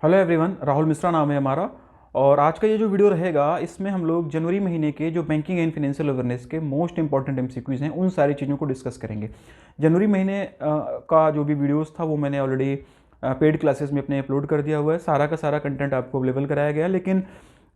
Hello everyone, Rahul Mishra नाम है हमारा। और आज का ये जो वीडियो रहेगा इसमें हम लोग जनवरी महीने के जो बैंकिंग एंड फाइनेंशियल अवेयरनेस के मोस्ट इंपॉर्टेंट एमसीक्यूज़ हैं उन सारी चीज़ों को डिस्कस करेंगे। जनवरी महीने का जो भी वीडियोस था वो मैंने ऑलरेडी पेड क्लासेस में अपने अपलोड कर दिया हुआ है। सारा का सारा कंटेंट आपको अवेलेबल कराया गया है, लेकिन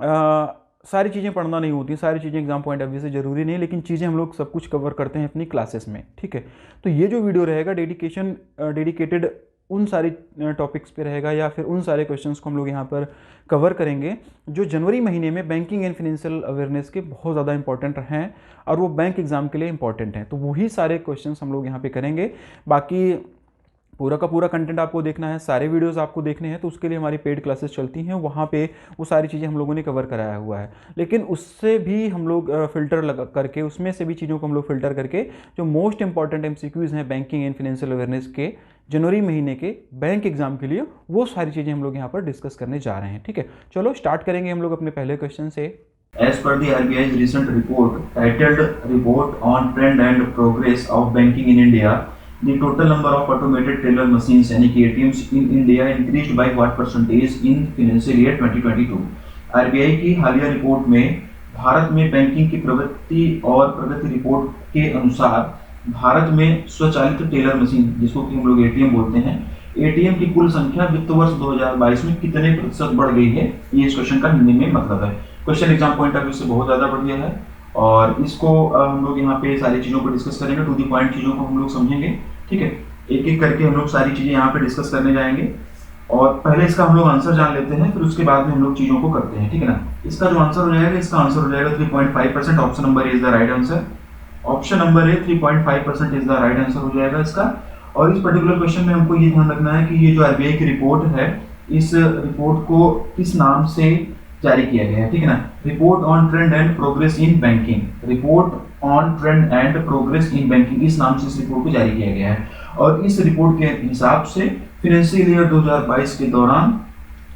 सारी चीज़ें पढ़ना नहीं होती, सारी चीज़ें एग्जाम पॉइंट ऑफ व्यू से ज़रूरी नहीं, लेकिन चीज़ें हम लोग सब कुछ कवर करते हैं अपनी क्लासेस में। ठीक है, तो ये जो वीडियो रहेगा डेडिकेटेड उन सारी टॉपिक्स पे रहेगा या फिर उन सारे क्वेश्चंस को हम लोग यहाँ पर कवर करेंगे जो जनवरी महीने में बैंकिंग एंड फाइनेंशियल अवेयरनेस के बहुत ज़्यादा इंपॉर्टेंट हैं और वो बैंक एग्जाम के लिए इंपॉर्टेंट हैं। तो वही सारे क्वेश्चंस हम लोग यहाँ पे करेंगे। बाकी पूरा का पूरा कंटेंट आपको देखना है, सारे वीडियोस आपको देखने हैं, तो उसके लिए हमारी पेड क्लासेस चलती हैं, वहाँ पे वो सारी चीज़ें हम लोगों ने कवर कराया हुआ है। लेकिन उससे भी हम लोग फ़िल्टर लगा करके, उसमें से भी चीज़ों को हम लोग फ़िल्टर करके जो मोस्ट इंपॉर्टेंट एमसीक्यूज़ हैं बैंकिंग एंड फाइनेंशियल अवेयरनेस के जनवरी महीने के बैंक एग्जाम के लिए, वो सारी चीज़ें हम लोग यहाँ पर डिस्कस करने जा रहे हैं। ठीक है, चलो स्टार्ट करेंगे हम लोग अपने पहले क्वेश्चन से। As per the RBI's recent report titled Report on Trend and Progress of Banking in India, the total number of automated teller machines यानी कि ATMs in India increased by what percentage in financial year 2022? RBI की हालिया report में भारत में banking की प्रगति और प्रगति report के अनुसार भारत में स्वचालित टेलर मशीन, जिसको कि हम लोग ATM बोलते हैं, ATM की कुल संख्या वित्त वर्ष 2022 में कितने प्रतिशत बढ़ गई है, ये इस क्वेश्चन का हिंदी में मतलब है। Question exam point of view से बहुत ज़्यादा बढ़िया है और इसको हम लोग यहाँ पे सारी चीज़ों को डिस्कस करेंगे, टू दी पॉइंट चीज़ों को हम लोग समझेंगे। ठीक है, एक एक करके हम लोग सारी चीज़ें यहाँ पे डिस्कस करने जाएंगे और पहले इसका हम लोग आंसर जान लेते हैं, फिर उसके बाद में हम लोग चीज़ों को करते हैं। ठीक है ना, इसका जो आंसर हो जाएगा, इसका आंसर हो जाएगा 3.5%। Option number is the right answer. Option number A 3.5% is the right answer हो जाएगा इसका। और इस पर्टिकुलर क्वेश्चन में हमको ये ध्यान रखना है कि ये जो आरबीआई की रिपोर्ट है, इस रिपोर्ट को किस नाम से जारी किया गया है। ठीक है ना, report on trend and progress in banking, report on trend and progress in banking, इस नाम से इस रिपोर्ट को जारी किया गया है। और इस रिपोर्ट के हिसाब से फाइनेंशियल ईयर 2022 के दौरान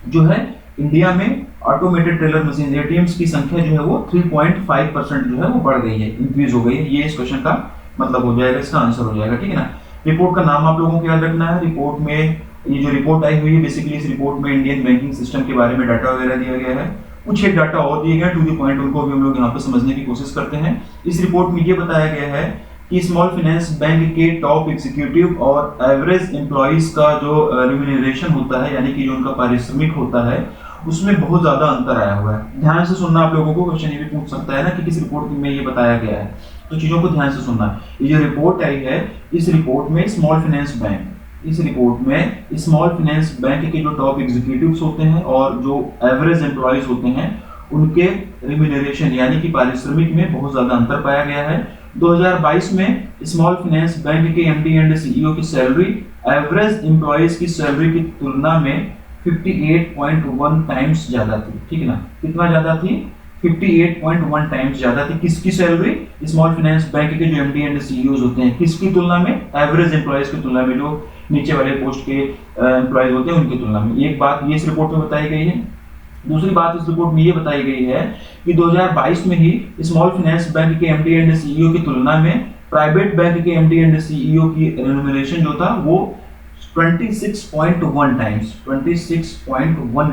जो है इंडिया में ऑटोमेटेड टेलर मशीन एटीएम्स की संख्या जो है वो 3.5% जो है वो बढ़ गई है, इंक्रीज हो गई है। ये इस क्वेश्चन का मतलब हो जाएगा, इसका आंसर हो जाएगा। ठीक है ना, रिपोर्ट का नाम आप लोगों को याद रखना है। रिपोर्ट में ये जो रिपोर्ट आई हुई है, बेसिकली इस रिपोर्ट में इंडियन बैंकिंग सिस्टम के बारे में डाटा वगैरह दिया गया है, कुछ एक डाटा और दिए गए टू द पॉइंट, उनको भी हम लोग यहाँ पे समझने की कोशिश करते हैं। इस रिपोर्ट में ये बताया गया है कि स्मॉल फाइनेंस बैंक के टॉप एग्जीक्यूटिव और एवरेज एम्प्लॉइज का जो रिम्यूनरेशन होता है, यानी कि जो उनका पारिश्रमिक होता है, उसमें बहुत ज्यादा अंतर आया हुआ है। ध्यान से सुनना, आप लोगों को क्वेश्चन ये भी पूछ सकता है ना कि किस रिपोर्ट में ये बताया गया है, तो चीजों को ध्यान से सुनना। ये जो रिपोर्ट आई है, इस रिपोर्ट में स्मॉल फाइनेंस बैंक, इस रिपोर्ट में स्मॉल फाइनेंस बैंक के जो टॉप एग्जीक्यूटिव्स होते हैं और जो एवरेज एम्प्लॉइज होते हैं, उनके रिम्यूनरेशन यानी कि पारिश्रमिक में बहुत ज्यादा अंतर पाया गया है। 2022 में स्मॉल फाइनेंस बैंक के एमडी एंड सीईओ की सैलरी एवरेज एम्प्लॉइज की सैलरी की तुलना में 58.1 टाइम्स ज्यादा थी। ठीक है ना, कितना ज्यादा थी? 58.1 टाइम्स ज्यादा थी। किसकी सैलरी? स्मॉल फाइनेंस बैंक के जो एमडी एंड सीईओज होते हैं, किसकी तुलना में? एवरेज एम्प्लॉइज की तुलना में, जो नीचे वाले पोस्ट के एम्प्लॉइज होते हैं उनकी तुलना में। एक बात ये इस रिपोर्ट में बताई गई है। दूसरी बात इस रिपोर्ट में ये बताई गई है कि 2022 में ही स्मॉल फाइनेंस बैंक के एमडी एंड सीईओ की तुलना में प्राइवेट बैंक के एमडी एंड सीईओ की रेम्यूनरेशन जो था वो 26.1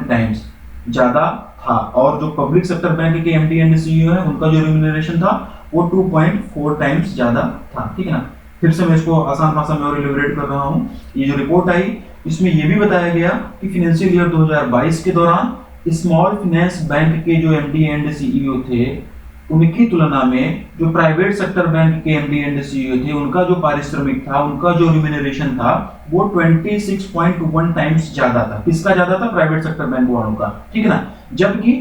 टाइम्स ज्यादा था। और जो पब्लिक सेक्टर बैंक के एमडी एंड सीईओ है, उनका जो रेम्यूनरेशन था वो 2.4 टाइम्स ज्यादा था। ठीक है ना, फिर से मैं इसको आसान भाषा में और इलैबोरेट कर रहा हूं। ये जो रिपोर्ट आई, इसमें यह भी बताया गया कि फाइनेंशियल ईयर 2022 के दौरान स्मॉल फाइनेंस बैंक के जो एमडी एंड सीईओ थे, उनकी तुलना में जो प्राइवेट सेक्टर बैंक के एमडी एंड सीईओ थे, उनका जो पारिश्रमिक था, उनका जो रिम्यूनरेशन था, वो 26.1 टाइम्स ज्यादा था। किसका ज्यादा था? प्राइवेट सेक्टर बैंक वालों का। ठीक है ना, जबकि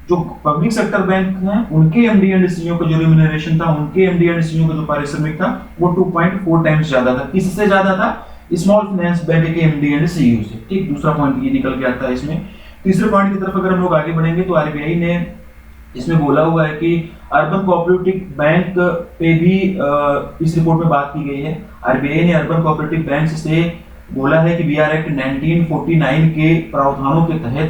जो पब्लिक सेक्टर बैंक हैं, उनके एमडी एंड सीईओ का जो रिम्यूनरेशन था, उनके एमडी एंड सीईओ का जो पारिश्रमिक था, वो 2.4 टाइम्स ज्यादा था। किससे ज्यादा था? स्मॉल फाइनेंस बैंक के एमडी एंड सीईओ से। ठीक, दूसरा पॉइंट ये निकल के आता है इसमें। तीसरे पॉइंट की तरफ अगर हम लोग आगे बढ़ेंगे तो आरबीआई ने इसमें बोला हुआ है कि अर्बन कोऑपरेटिव बैंक पे भी इस रिपोर्ट में बात की गई है। आरबीआई ने अर्बन कोऑपरेटिव बैंक से बोला है कि बीआर एक्ट 1949 के प्रावधानों के तहत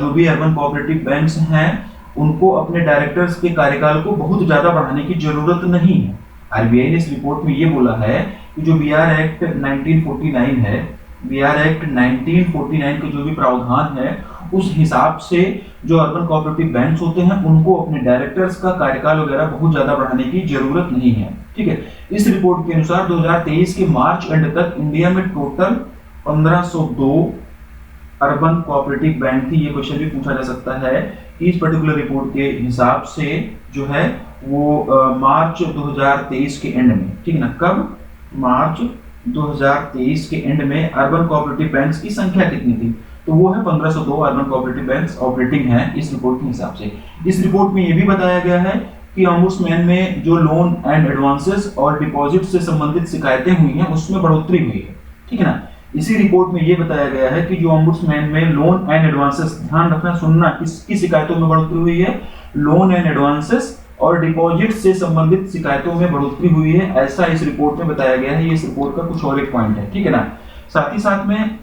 जो भी अर्बन कोऑपरेटिव बैंक्स हैं, उनको अपने डायरेक्टर्स के कार्यकाल को बहुत ज्यादा बढ़ाने की जरूरत नहीं है। आरबीआई ने इस रिपोर्ट में ये बोला है कि जो बीआर एक्ट 1949 है, बीआर एक्ट 1949 के जो भी प्रावधान है उस हिसाब से जो अर्बन कोऑपरेटिव बैंक्स होते हैं उनको अपने डायरेक्टर्स का कार्यकाल वगैरह बहुत ज्यादा बढ़ाने की जरूरत नहीं है। ठीक है, इस रिपोर्ट के अनुसार 2023 के मार्च एंड तक इंडिया में टोटल 1502 अर्बन कोऑपरेटिव बैंक थी। ये क्वेश्चन भी पूछा जा सकता है कि इस पर्टिकुलर रिपोर्ट के हिसाब से जो है वो मार्च 2023 के एंड में, ठीक है ना, कब, मार्च 2023 के एंड में अर्बन कोऑपरेटिव बैंक्स की संख्या कितनी थी, तो वो है 1502 अर्बन कोऑपरेटिव बैंक्स ऑपरेटिंग हैं इस रिपोर्ट के हिसाब से। इस रिपोर्ट में ये भी बताया गया है कि ऑम्बुड्समैन में जो लोन एंड एडवांसेस और डिपॉजिट से संबंधित शिकायतें हुई हैं उसमें बढ़ोतरी हुई है। ठीक है ना, इसी रिपोर्ट में ये बताया गया है कि जो ऑम्बुड्समैन में लोन एंड एडवांसेस, ध्यान रखना, सुनना, किसकी शिकायतों में बढ़ोतरी हुई है, लोन एंड एडवांसेस और डिपॉजिट से संबंधित शिकायतों में बढ़ोतरी हुई है, ऐसा इस रिपोर्ट में बताया गया है। ये इस रिपोर्ट का कुछ और एक पॉइंट है। ठीक है ना, साथ ही साथ में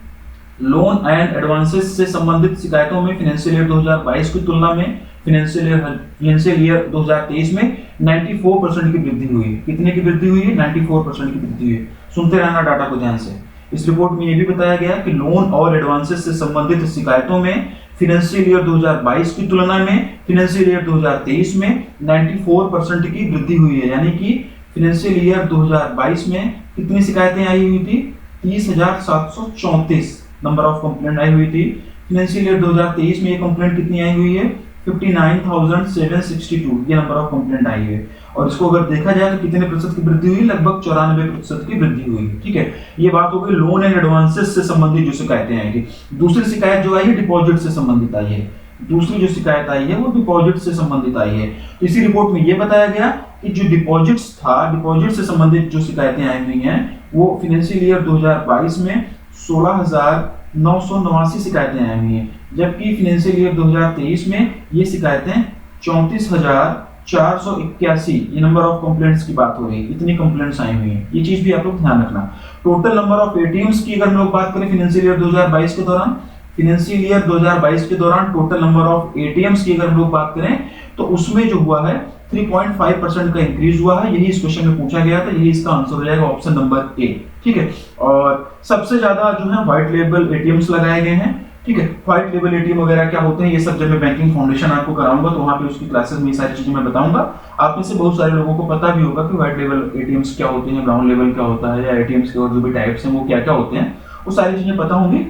लोन एंड एडवांसेस से संबंधित शिकायतों में फाइनेंशियल ईयर 2022 की तुलना में फाइनेंशियल ईयर 2023 में 94% की वृद्धि हुई है। कितने की वृद्धि हुई है? 94% की वृद्धि हुई है। सुनते रहना डाटा को ध्यान से। इस रिपोर्ट में यह भी बताया गया कि लोन और एडवांसेस से संबंधित शिकायतों में फाइनेंशियल ईयर 2022 की तुलना में फाइनेंशियल ईयर 2023 में 94% की वृद्धि हुई है। यानी कि फाइनेंशियल ईयर 2022 में कितनी शिकायतें आई हुई थी? 30,734 नंबर ऑफ कंप्लेंट आई हुई थी। फाइनेंशियल ईयर 2023 में ये कंप्लेंट कितनी आई हुई है? 59,762 ये नंबर ऑफ कंप्लेंट आई है। और इसको अगर देखा जाए तो कितने प्रतिशत की वृद्धि हुई? लगभग 94% की वृद्धि हुई। ठीक है, ये बात हो गई लोन एंड एडवांसेस से संबंधित जो शिकायतें आई थी। दूसरी शिकायत जो आई है डिपॉजिट से संबंधित आई है। दूसरी जो शिकायत आई है वो डिपॉजिट से संबंधित आई है। तो इसी रिपोर्ट में ये बताया गया कि जो डिपॉजिट्स था, डिपॉजिट से संबंधित जो शिकायतें आई हुई हैं वो फाइनेंशियल ईयर 2022 में 16,989 शिकायतें आई हुई हैं, जबकि फाइनेंशियल ईयर 2023 में ये शिकायतें 34,481, ये नंबर ऑफ कंप्लेंट्स की बात हो रही है, इतनी कंप्लेंट्स आई हुई हैं। ये चीज भी आप लोग ध्यान रखना। टोटल नंबर ऑफ एटीएम्स की अगर हम लोग बात करें फाइनेंशियल ईयर 2022 के दौरान, फाइनेंशियल ईयर 2022 के दौरान टोटल नंबर ऑफ एटीएम्स की अगर हम लोग बात करें तो उसमें जो हुआ है 3.5% का इंक्रीज हुआ है। यही इस क्वेश्चन में पूछा गया था, यही इसका आंसर हो जाएगा ऑप्शन नंबर ए। ठीक है, और सबसे ज्यादा जो है व्हाइट लेबल एटीएम्स लगाए गए हैं। ठीक है, व्हाइट लेबल एटीएम वगैरह क्या होते हैं ये सब जब मैं बैंकिंग फाउंडेशन आपको कराऊंगा तो वहां पे उसकी क्लासेस में ये सारी चीजें मैं बताऊंगा। आप में से बहुत सारे लोगों को पता भी होगा कि व्हाइट लेबल एटीएम्स क्या होते हैं, ब्राउन लेबल क्या होता है, या एटीएम्स के और जो भी टाइप्स हैं वो क्या क्या होते हैं, वो सारी चीजें पता होंगी।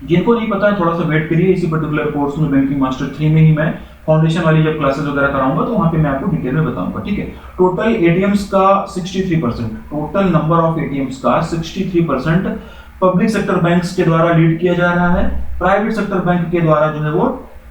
जिनको नहीं पता है थोड़ा सा वेट करिए, इसी पर्टिकुलर कोर्स में बैंकिंग मास्टर 3 में ही मैं फाउंडेशन वाली जब क्लासेस वगैरह कराऊंगा तो वहां पे मैं आपको डिटेल में बताऊंगा। ठीक है, टोटल एटीएम्स का 63%, टोटल नंबर ऑफ एटीएम्स का 63% पब्लिक सेक्टर बैंक्स के द्वारा लीड किया जा रहा है। प्राइवेट सेक्टर बैंक के द्वारा जो है वो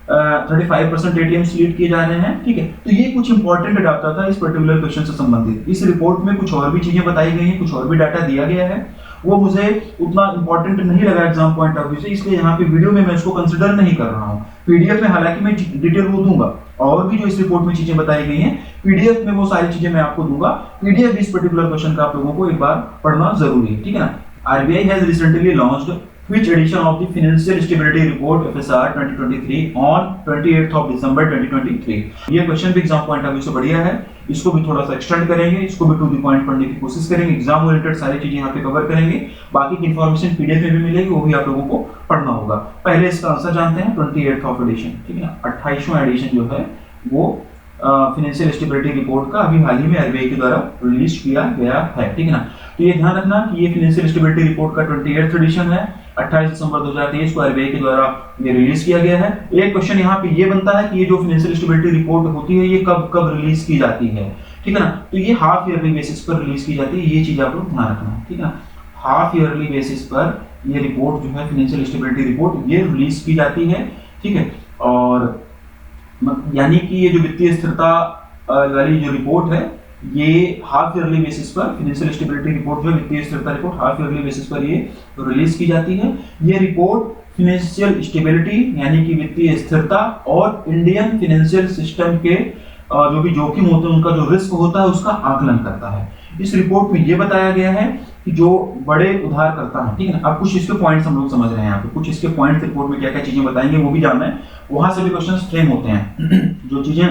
35% एटीएम्स लीड किए जा रहे हैं। ठीक है, तो ये कुछ इंपॉर्टेंट डाटा था इस पर्टिकुलर क्वेश्चन से संबंधित। इस रिपोर्ट में कुछ और भी चीजें बताई गई हैं, कुछ और भी डाटा दिया गया है, वो मुझे उतना इंपॉर्टेंट नहीं लगा एग्जाम पॉइंट ऑफ व्यू से, इसलिए यहाँ पे वीडियो में मैं इसको कंसिडर नहीं कर रहा हूँ। पीडीएफ में हालांकि मैं डिटेल वो दूंगा, और भी जो इस रिपोर्ट में चीजें बताई गई हैं पीडीएफ में वो सारी चीजें मैं आपको दूंगा। पीडीएफ भी इस पर्टिकुलर क्वेश्चन का आप लोगों को एक बार पढ़ना जरूरी है। ठीक है ना, RBI has recently launched which edition of the Financial Stability Report FSR 2023 on 28th of December 2023। ये क्वेश्चन भी एग्जाम पॉइंट ऑफ व्यू से बढ़िया है, इसको भी थोड़ा सा एक्सटेंड करेंगे, इसको भी टू द पॉइंट पढ़ने की कोशिश करेंगे, एग्जाम ओरिएंटेड सारी चीजें यहाँ पे कवर करेंगे। बाकी की इन्फॉर्मेशन पीडीएफ में भी मिलेगी, वो भी आप लोगों को पढ़ना होगा। पहले इसका आंसर जानते हैं, 28th ऑफ एडिशन, ठीक है ना, 28वां एडिशन जो है वो फाइनेंशियल स्टेबिलिटी रिपोर्ट का अभी हाल ही में आरबीआई के द्वारा रिलीज किया गया है। ठीक है ना, तो ये ध्यान रखना कि ये फाइनेंशियल स्टेबिलिटी रिपोर्ट का 28th एडिशन है, 28 दिसंबर 2023 को आरबीआई के द्वारा ये रिलीज किया गया है। एक क्वेश्चन यहाँ पे ये बनता है कि ये जो फाइनेंशियल स्टेबिलिटी रिपोर्ट होती है ये कब कब रिलीज की जाती है। ठीक है ना, तो ये हाफ ईयरली बेसिस पर रिलीज की जाती है, ये चीज आप लोग ध्यान रखना। ठीक है ना, हाफ ईयरली बेसिस पर ये रिपोर्ट जो है फाइनेंशियल स्टेबिलिटी रिपोर्ट ये रिलीज की जाती है। ठीक है, और यानी कि ये जो वित्तीय स्थिरता वाली जो रिपोर्ट है ये हाफ ईयरली बेसिस पर, फाइनेंशियल स्टेबिलिटी रिपोर्ट जो वित्तीय स्थिरता रिपोर्ट हाफ ईयरली बेसिस पर ये रिलीज की जाती है। ये रिपोर्ट फाइनेंशियल स्टेबिलिटी यानी कि वित्तीय स्थिरता और इंडियन फाइनेंशियल सिस्टम के जो भी जोखिम होते हैं उनका जो रिस्क होता है उसका आकलन करता है। इस रिपोर्ट में ये बताया गया है कि जो बड़े उधारकर्ता हैं, ठीक है ना, अब कुछ इसके पॉइंट्स हम लोग समझ रहे हैं यहाँ पे, कुछ इसके पॉइंट्स रिपोर्ट में क्या क्या चीजें बताएंगे वो भी जानना है, वहां से भी क्वेश्चंस फ्रेम होते हैं। जो चीजें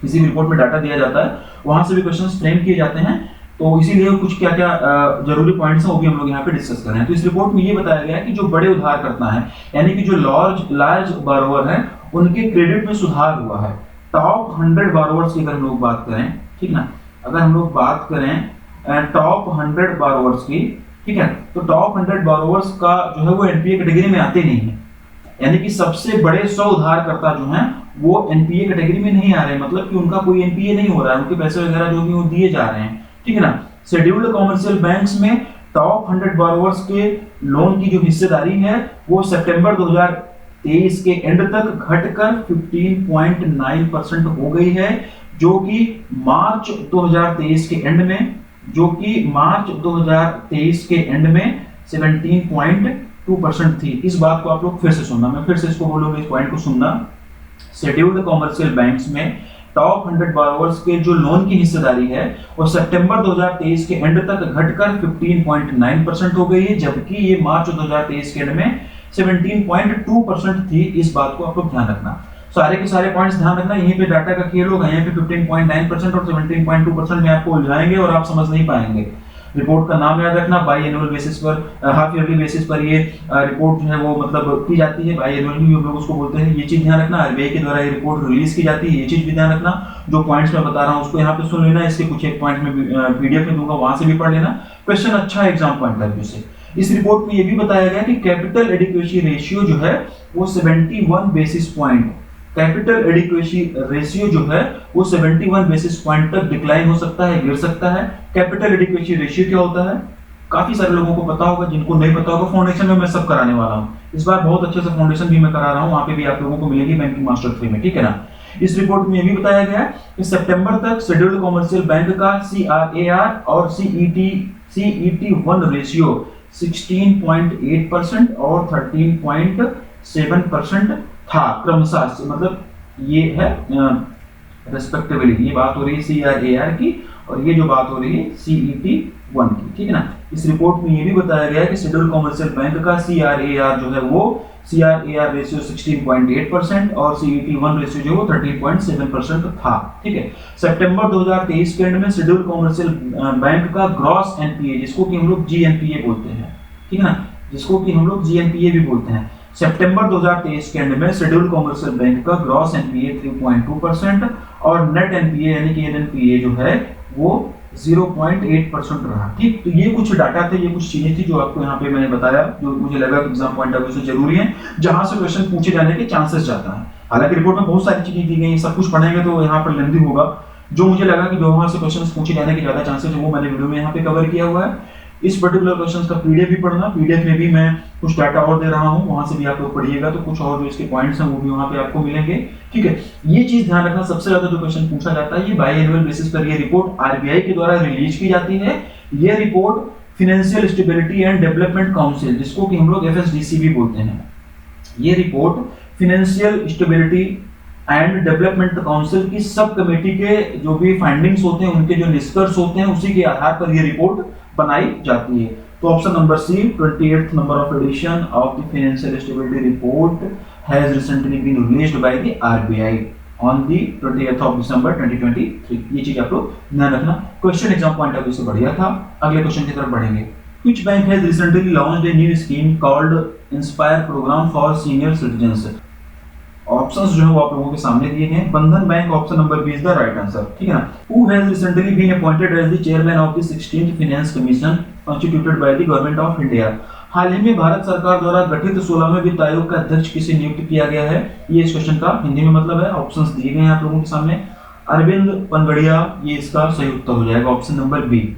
किसी भी रिपोर्ट में डाटा दिया जाता है वहां से भी क्वेश्चंस फ्रेम किए जाते हैं। तो इसीलिए कुछ क्या क्या जरूरी पॉइंट्स हैं वो भी हम लोग यहाँ पे डिस्कस कर रहे हैं। तो इस रिपोर्ट में ये बताया गया है कि जो बड़े उधारकर्ता हैं, यानी कि जो लार्ज बारोवर हैं, उनके क्रेडिट में सुधार हुआ है। टॉप 100 बारोवर्स की अगर हम लोग बात करें, ठीक ना, अगर हम लोग बात करें टॉप 100 बारोवर्स की, ठीक है, तो टॉप 100 बारोवर्स का जो है वो एनपीए कैटेगरी में आते नहीं है, यानी कि सबसे बड़े 100 उधारकर्ता जो हैं वो एनपीए कैटेगरी में नहीं आ रहे हैं, मतलब कि उनका कोई एनपीए नहीं हो रहा है, उनके पैसे वगैरह जो भी वो दिए जा रहे हैं, ठीक है ना। शेड्यूल्ड कॉमर्शियल बैंक्स में टॉप 100 बारोवर्स के लोन की जो हिस्सेदारी है वो सितंबर 2023 के एंड तक घटकर 15.9% हो गई है, जो कि मार्च 2023 के एंड में 17.2% थी। इस बात को आप लोग फिर से सुनना, मैं फिर से इसको बोलूंगा, इस पॉइंट को सुनना। शेड्यूल्ड कॉमर्शियल बैंक्स में टॉप 100 बारोवर्स के जो लोन की हिस्सेदारी है वो सितंबर 2023 के एंड तक घटकर 15.9% हो गई है, जबकि ये मार्च 2023 के एंड में 17.2% थी। इस बात को आप लोग ध्यान रखना, सारे के सारे पॉइंट्स ध्यान रखना। यहीं पे डाटा का खेल होगा, यहाँ पे 15.9% और 17.2% में आपको उलझाएंगे और आप समझ नहीं पाएंगे। रिपोर्ट का नाम याद रखना, बाई एनुअल बेसिस पर, हाफ ईयरली बेसिस पर ये रिपोर्ट जो है वो मतलब की जाती है, बाई एनुअल भी हम लोग उसको बोलते हैं। ये चीज ध्यान रखना, आरबीआई के द्वारा ये रिपोर्ट रिलीज की जाती है, ये चीज भी ध्यान रखना। जो पॉइंट्स मैं बता रहा हूँ उसको यहाँ पे सुन लेना, इसके कुछ एक पॉइंट में पीडीएफ में दूंगा, वहां से भी पढ़ लेना, क्वेश्चन अच्छा है एग्जाम पॉइंट ऑफ व्यू से। इस रिपोर्ट में ये भी बताया गया कि कैपिटल एडिक्वेसी रेशियो जो है वो 71 basis point, capital adequacy ratio जो है वो 71 बेसिस पॉइंट तक डिक्लाइन हो सकता है, गिर सकता है। कैपिटल एडिक्वेसी रेशियो क्या होता है, काफी सारे लोगों को पता होगा, जिनको नहीं पता होगा फाउंडेशन में मैं सब कराने वाला हूँ, इस बार बहुत अच्छे से फाउंडेशन भी मैं करा रहा हूँ, वहां पे भी आप लोगों को मिलेगी बैंकिंग मास्टर 3 में, ठीक है ना। इस रिपोर्ट में ये भी बताया गया है कि सितंबर तक शेड्यूल्ड कॉमर्शियल बैंक का सीआरएआर और CET1 रेशियो 16.8% और 13.7% था क्रमशः, मतलब ये है रेस्पेक्टिवली, ये बात हो रही है सीआरएआर की और ये जो बात हो रही है CET1 की, ठीक है ना। इस रिपोर्ट में ये भी बताया गया है कि शेड्यूल्ड कॉमर्शियल बैंक का सीआरएआर जो है वो सीआरएआर रेशियो 16.8% और CET1 रेशियो जो है वो 13.7% था, ठीक है। सितंबर 2023 के एंड में शेड्यूल्ड कॉमर्शियल बैंक का ग्रॉस एनपीए, जिसको कि हम लोग जीएनपीए बोलते हैं, ठीक है ना, जिसको कि हम लोग जीएनपीए भी बोलते हैं, सितंबर 2023 के एंड में शेड्यूल्ड कॉमर्शियल बैंक का ग्रॉस एनपीए 3.2% और नेट एनपीए यानी कि एनपीए जो है वो 0.8% रहा, ठीक। तो ये कुछ डाटा थे, ये कुछ चीजें थी जो आपको यहाँ पे मैंने बताया, जो मुझे लगा एग्जाम पॉइंट ऑफ व्यू से जरूरी है, जहां से क्वेश्चन पूछे जाने के चांसेस ज्यादा है। हालांकि रिपोर्ट में बहुत सारी चीजें दी गई, सब कुछ पढ़ेंगे तो यहाँ पर लेंथी होगा, जो मुझे लगा कि वहां से क्वेश्चन पूछे जाने के ज्यादा चांसेस है वो मैंने वीडियो में यहाँ पे कवर किया हुआ है। इस पर्टिकुलर क्वेश्चन का पीडीएफ भी पढ़ना, पीडीएफ में भी मैं कुछ डाटा और दे रहा हूं, वहां से भी आप लोग पढ़िएगा तो कुछ और जो इसके पॉइंट्स हैं वो भी वहां पे आपको मिलेंगे, ठीक है। ये चीज ध्यान रखना, सबसे ज्यादा जो क्वेश्चन पूछा जाता है ये बाई एनुअल बेसिस पर ये रिपोर्ट आरबीआई के द्वारा रिलीज की जाती है। ये report financial stability and development council, जिसको कि हम लोग एफएसडीसी भी बोलते हैं, ये report financial stability and development council की सब कमेटी के जो भी फाइंडिंग्स होते हैं, उनके जो निष्कर्ष होते हैं, उसी के आधार पर ये रिपोर्ट बनाई जाती है। तो option number C, 28th number of edition of the financial stability report has recently been released by the RBI on the 28th of December 2023। ये चीज आप लोग ध्यान रखना, question exam point of view से बढ़िया था। अगले क्वेश्चन की तरफ बढ़ेंगे। Which bank has recently launched a new scheme called Inspire Program for Senior Citizens? Options जो है वो आप लोगों के सामने दिए गए हैं। Bandhan bank option number B is the right answer, ठीक है ना। Who has recently been appointed as the chairman of the 16th finance commission constituted by the government of India? हाल ही में भारत सरकार द्वारा गठित 16वें वित्त आयोग का अध्यक्ष किसे नियुक्त किया गया है? ये इस क्वेश्चन का हिंदी में मतलब है। ऑप्शंस दिए गए हैं आप लोगों के सामने। अरविंद पनगड़िया, ये इसका सही उत्तर हो जाएगा, ऑप्शन नंबर बी।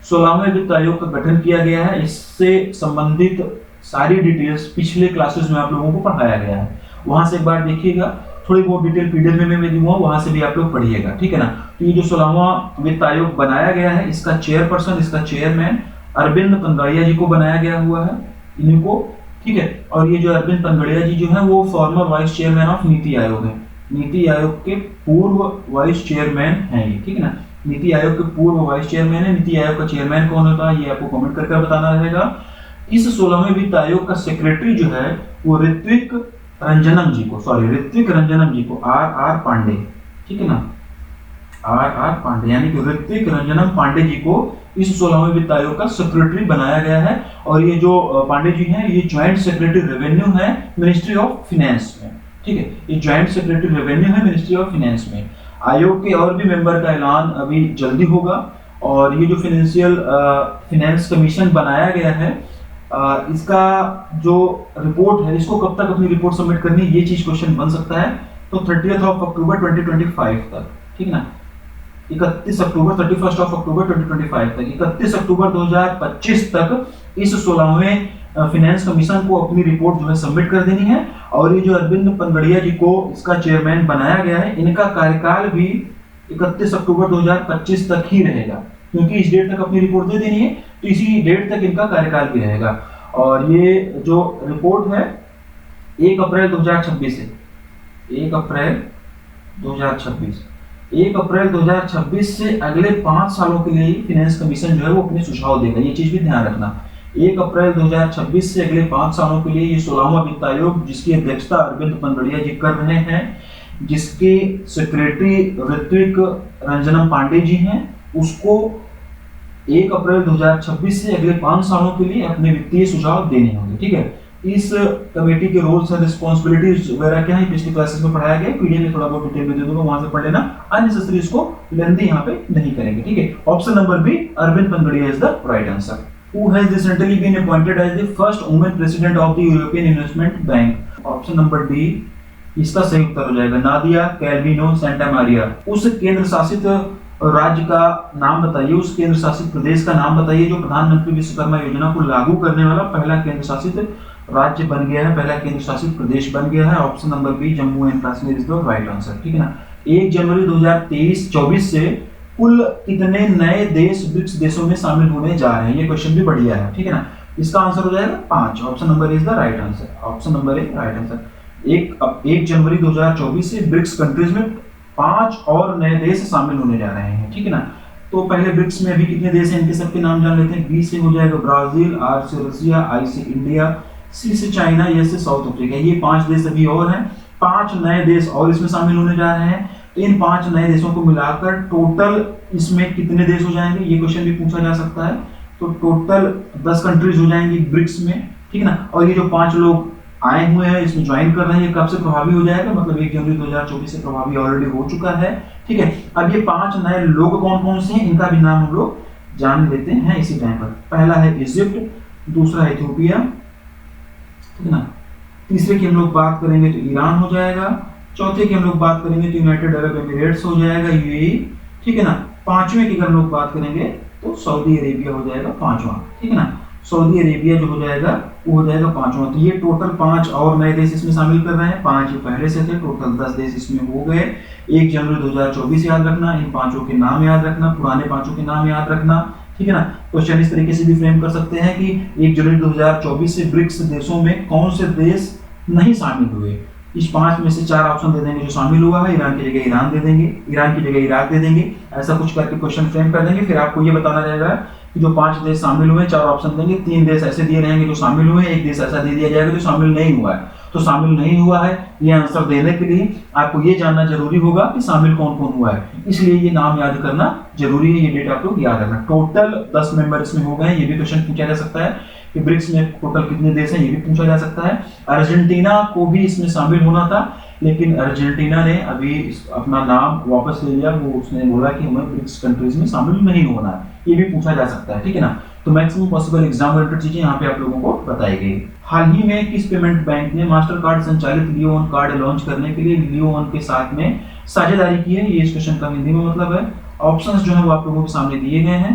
16वें वित्त आयोग का गठन किया गया है, इससे संबंधित सारी डिटेल्स पिछले क्लासेस में आप लोगों को पढ़ाया गया है, वहां से एक बार देखिएगा, थोड़ी बहुत डिटेल पीडीएफ में मैं दूंगा, वहां से भी आप लोग पढ़िएगा, ठीक है ना। तो ये जो 16वां वित्त आयोग बनाया गया है, इसका चेयरपर्सन, इसका चेयरमैन अरविंद पनगड़िया जी को बनाया गया हुआ है, इनको, ठीक है। और ये जो अरविंद पनगड़िया जी जो है वो farmer vice chairman of NITI Aayog है, नीति आयोग के पूर्व वाइस चेयरमैन है ये, ठीक है ना। नीति आयोग के पूर्व वाइस चेयरमैन है। नीति आयोग का चेयरमैन कौन होता है ये आपको कमेंट करके बताना रहेगा। इस 16वें वित्त आयोग का सेक्रेटरी जो है वो ऋत्विक रंजनम जी को, आर पांडे, ठीक है ना, आर पांडे, यानी कि ऋत्विक रंजनम पांडे जी को इस 16वें वित्त आयोग का सेक्रेटरी बनाया गया है। और ये जो पांडे जी हैं ये ज्वाइंट सेक्रेटरी रेवेन्यू है मिनिस्ट्री ऑफ फिनेंस में। ठीक है, ये ज्वाइंट सेक्रेटरी रेवेन्यू है मिनिस्ट्री ऑफ फिनेंस में। आयोग के और भी मेंबर का ऐलान अभी जल्दी होगा। और ये जो फिनेंस कमीशन बनाया गया है इसका जो रिपोर्ट है इसको कब तक अपनी रिपोर्ट सबमिट करनी है, ये चीज क्वेश्चन बन सकता है। तो 30 अक्टूबर 2025 तक, ठीक है ना, 31 अक्टूबर 31 अक्टूबर 2025 तक, 31 अक्टूबर 2025 तक इस 16वें फिनेंस कमीशन को अपनी रिपोर्ट जो है सबमिट कर देनी है। और ये जो अरविंद पनगड़िया जी को इसका चेयरमैन बनाया गया है, इनका कार्यकाल भी 31 अक्टूबर 2025 तक ही रहेगा, क्योंकि इस डेट तक अपनी रिपोर्ट दे देनी है, तो इसी डेट तक इनका कार्यकाल भी रहेगा। और ये जो रिपोर्ट है 1 अप्रैल 2026 से 1 अप्रैल 2026 से अगले 5 सालों के लिए फिनेंस कमीशन जो है वो अपने सुझाव देगा। ये चीज भी ध्यान रखना, 1 अप्रैल 2026 से अगले 5 सालों के लिए ये 16वां वित्त आयोग, जिसकी अध्यक्षता अरविंद पनगड़िया जी कर रहे हैं, जिसके सेक्रेटरी ऋत्विक रंजनम पांडे जी हैं, उसको 1 अप्रैल 2026 से अगले 5 सालों के लिए अपने वित्तीय सुझाव देने होंगे। ठीक है, इस कमेटी के रोल्स एंड रिस्पांसिबिलिटीज वगैरह क्या है पिछली क्लासेस में पढ़ाया गया, पीडीएफ में थोड़ा बहुत डिटेल में दे दूंगा, वहां से पढ़ लेना, अननेसेसरी इसको लेंथी यहाँ पे नहीं करेंगे। ठीक है, option number B Arvind Panagariya is the right answer. Who has recently been appointed as the first woman president of the European Investment Bank? Option number D इसका सही उत्तर हो जाएगा, नादिया कैल्विनो सेंटा मारिया। उस केंद्र शासित राज्य का नाम बताइए, उस केंद्र शासित प्रदेश का नाम बताइए जो प्रधानमंत्री विश्वकर्मा योजना को लागू करने वाला पहला केंद्र शासित राज्य बन गया है, पहला केंद्र शासित प्रदेश बन गया है। Option number B Jammu and Kashmir is the right answer. ठीक है ना, 1 जनवरी 2023-24 से कुल कितने नए देश ब्रिक्स देशों में शामिल होने जा रहे हैं, ये क्वेश्चन भी बढ़िया है। ठीक है ना, इसका आंसर हो जाएगा 5, option number is the right answer, option number A right answer. 1 जनवरी 2024 से ब्रिक्स कंट्रीज में 5 और नए देश शामिल होने जा रहे हैं। ठीक है ना, तो पहले ब्रिक्स में अभी कितने देश हैं इनके सबके नाम जान लेते हैं। बी से हो जाएगा ब्राजील, आर से रसिया, आई से इंडिया, सी से चाइना, एस से साउथ अफ्रीका। ये 5 देश अभी और हैं, 5 नए देश और इसमें शामिल होने जा रहे हैं। तो इन 5 नए देशों को मिलाकर टोटल इसमें कितने देश हो जाएंगे, ये क्वेश्चन भी पूछा जा सकता है। तो टोटल 10 कंट्रीज हो जाएंगी ब्रिक्स में। ठीक है ना, और ये जो 5 लोग आए हुए हैं इसमें ज्वाइन कर रहे हैं, ये कब से प्रभावी हो जाएगा, मतलब 1 जनवरी 2024 से प्रभावी ऑलरेडी हो चुका है। ठीक है, अब ये 5 नए लोग कौन कौन से हैं इनका भी नाम हम लोग जान लेते हैं इसी टाइम पर। पहला है इजिप्ट, दूसरा है इथियोपिया, ठीक है ना, तीसरे की हम लोग बात करेंगे तो ईरान हो जाएगा, चौथे की हम लोग बात करेंगे तो यूनाइटेड अरब एमिरेट्स हो जाएगा, यूएई। ठीक है ना, पांचवें की अगर हम लोग बात करेंगे तो सऊदी अरेबिया हो जाएगा 5वां। ठीक है ना, सऊदी अरेबिया जो हो जाएगा वो हो जाएगा 5वां। तो ये टोटल 5 और नए देश इसमें शामिल कर रहे हैं, 5 पहले से थे, टोटल 10 देश इसमें हो गए। 1 जनवरी 2024 याद रखना, इन 5 के नाम याद रखना, पुराने 5 के नाम याद रखना। ठीक है ना, क्वेश्चन इस तरीके से भी फ्रेम कर सकते हैं कि 1 जनवरी 2024 से ब्रिक्स देशों में कौन से देश नहीं शामिल हुए। इस 5 में से 4 ऑप्शन दे देंगे जो शामिल हुआ है, ईरान की जगह ईरान दे देंगे, ईरान की जगह इराक दे देंगे, ऐसा कुछ करके क्वेश्चन फ्रेम कर देंगे। फिर आपको ये बताना रहेगा कि जो 5 देश शामिल हुए 4 ऑप्शन देंगे, 3 देश ऐसे दिए रहेंगे जो शामिल हुए, 1 देश ऐसा दे दिया जाएगा जो शामिल नहीं हुआ है। तो शामिल नहीं हुआ है ये आंसर देने के लिए आपको ये जानना जरूरी होगा कि शामिल कौन कौन हुआ है, इसलिए ये नाम याद करना जरूरी है, ये डेट आप लोग याद रखना। टोटल 10 मेंबर इसमें हो गए, ये भी क्वेश्चन पूछा जा सकता है कि ब्रिक्स में टोटल कितने देश हैं, ये भी पूछा जा सकता है। अर्जेंटीना को भी इसमें शामिल होना था, लेकिन अर्जेंटीना ने अभी अपना नाम वापस ले लिया, वो उसने बोला कि हमें ब्रिक्स कंट्रीज में शामिल नहीं होना है, ये भी पूछा जा सकता है। ठीक है ना, तो मैक्सिमम पॉसिबल एग्जाम ओरिएंटेड चीजें यहाँ पे आप लोगों को बताई गई। हाल ही में किस पेमेंट बैंक ने मास्टर कार्ड संचालित लियो वन कार्ड लॉन्च करने के लिए लियो वन के साथ में साझेदारी की है, ये इस क्वेश्चन का हिंदी में मतलब है। ऑप्शंस जो है वो आप लोगों के सामने दिए गए हैं,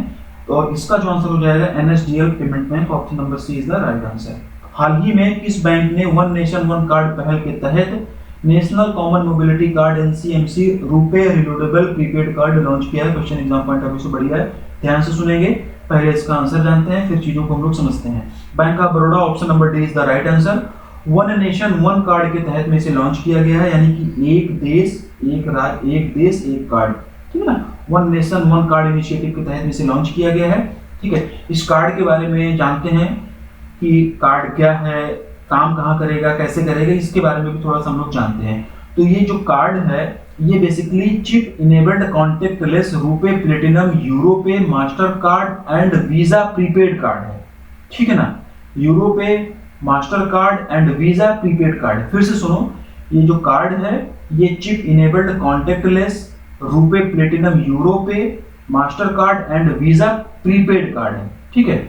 और इसका जो आंसर हो जाएगा NSDL payment bank, option number C is the right answer. हाल ही में किस बैंक ने वन नेशन वन कार्ड पहल के तहत national common mobility card NCMC RuPay reloadable prepaid card launch किया है? Question exam point of view से बढ़िया है, ध्यान से सुनेंगे, पहले इसका आंसर जानते हैं फिर चीजों को हम लोग समझते हैं। Bank of Baroda, option number D is the right answer. One nation one card के तहत में इसे लॉन्च किया गया है, यानी कि एक देश एक राज्य एक देश एक कार्ड, ठीक है ना, one nation one card initiative के तहत में इसे लॉन्च किया गया है। ठीक है, इस कार्ड के बारे में जानते हैं कि कार्ड क्या है, काम कहाँ करेगा, कैसे करेगा, इसके बारे में भी थोड़ा सा हम लोग जानते हैं। तो ये जो कार्ड है ये basically chip enabled contactless RuPay platinum Europay Mastercard and Visa prepaid card है, ठीक है ना। Europay Mastercard and Visa prepaid card, फिर से सुनो, ये जो कार्ड है ये chip enabled contactless RuPay platinum Europay Mastercard and Visa prepaid card है, ठीक है।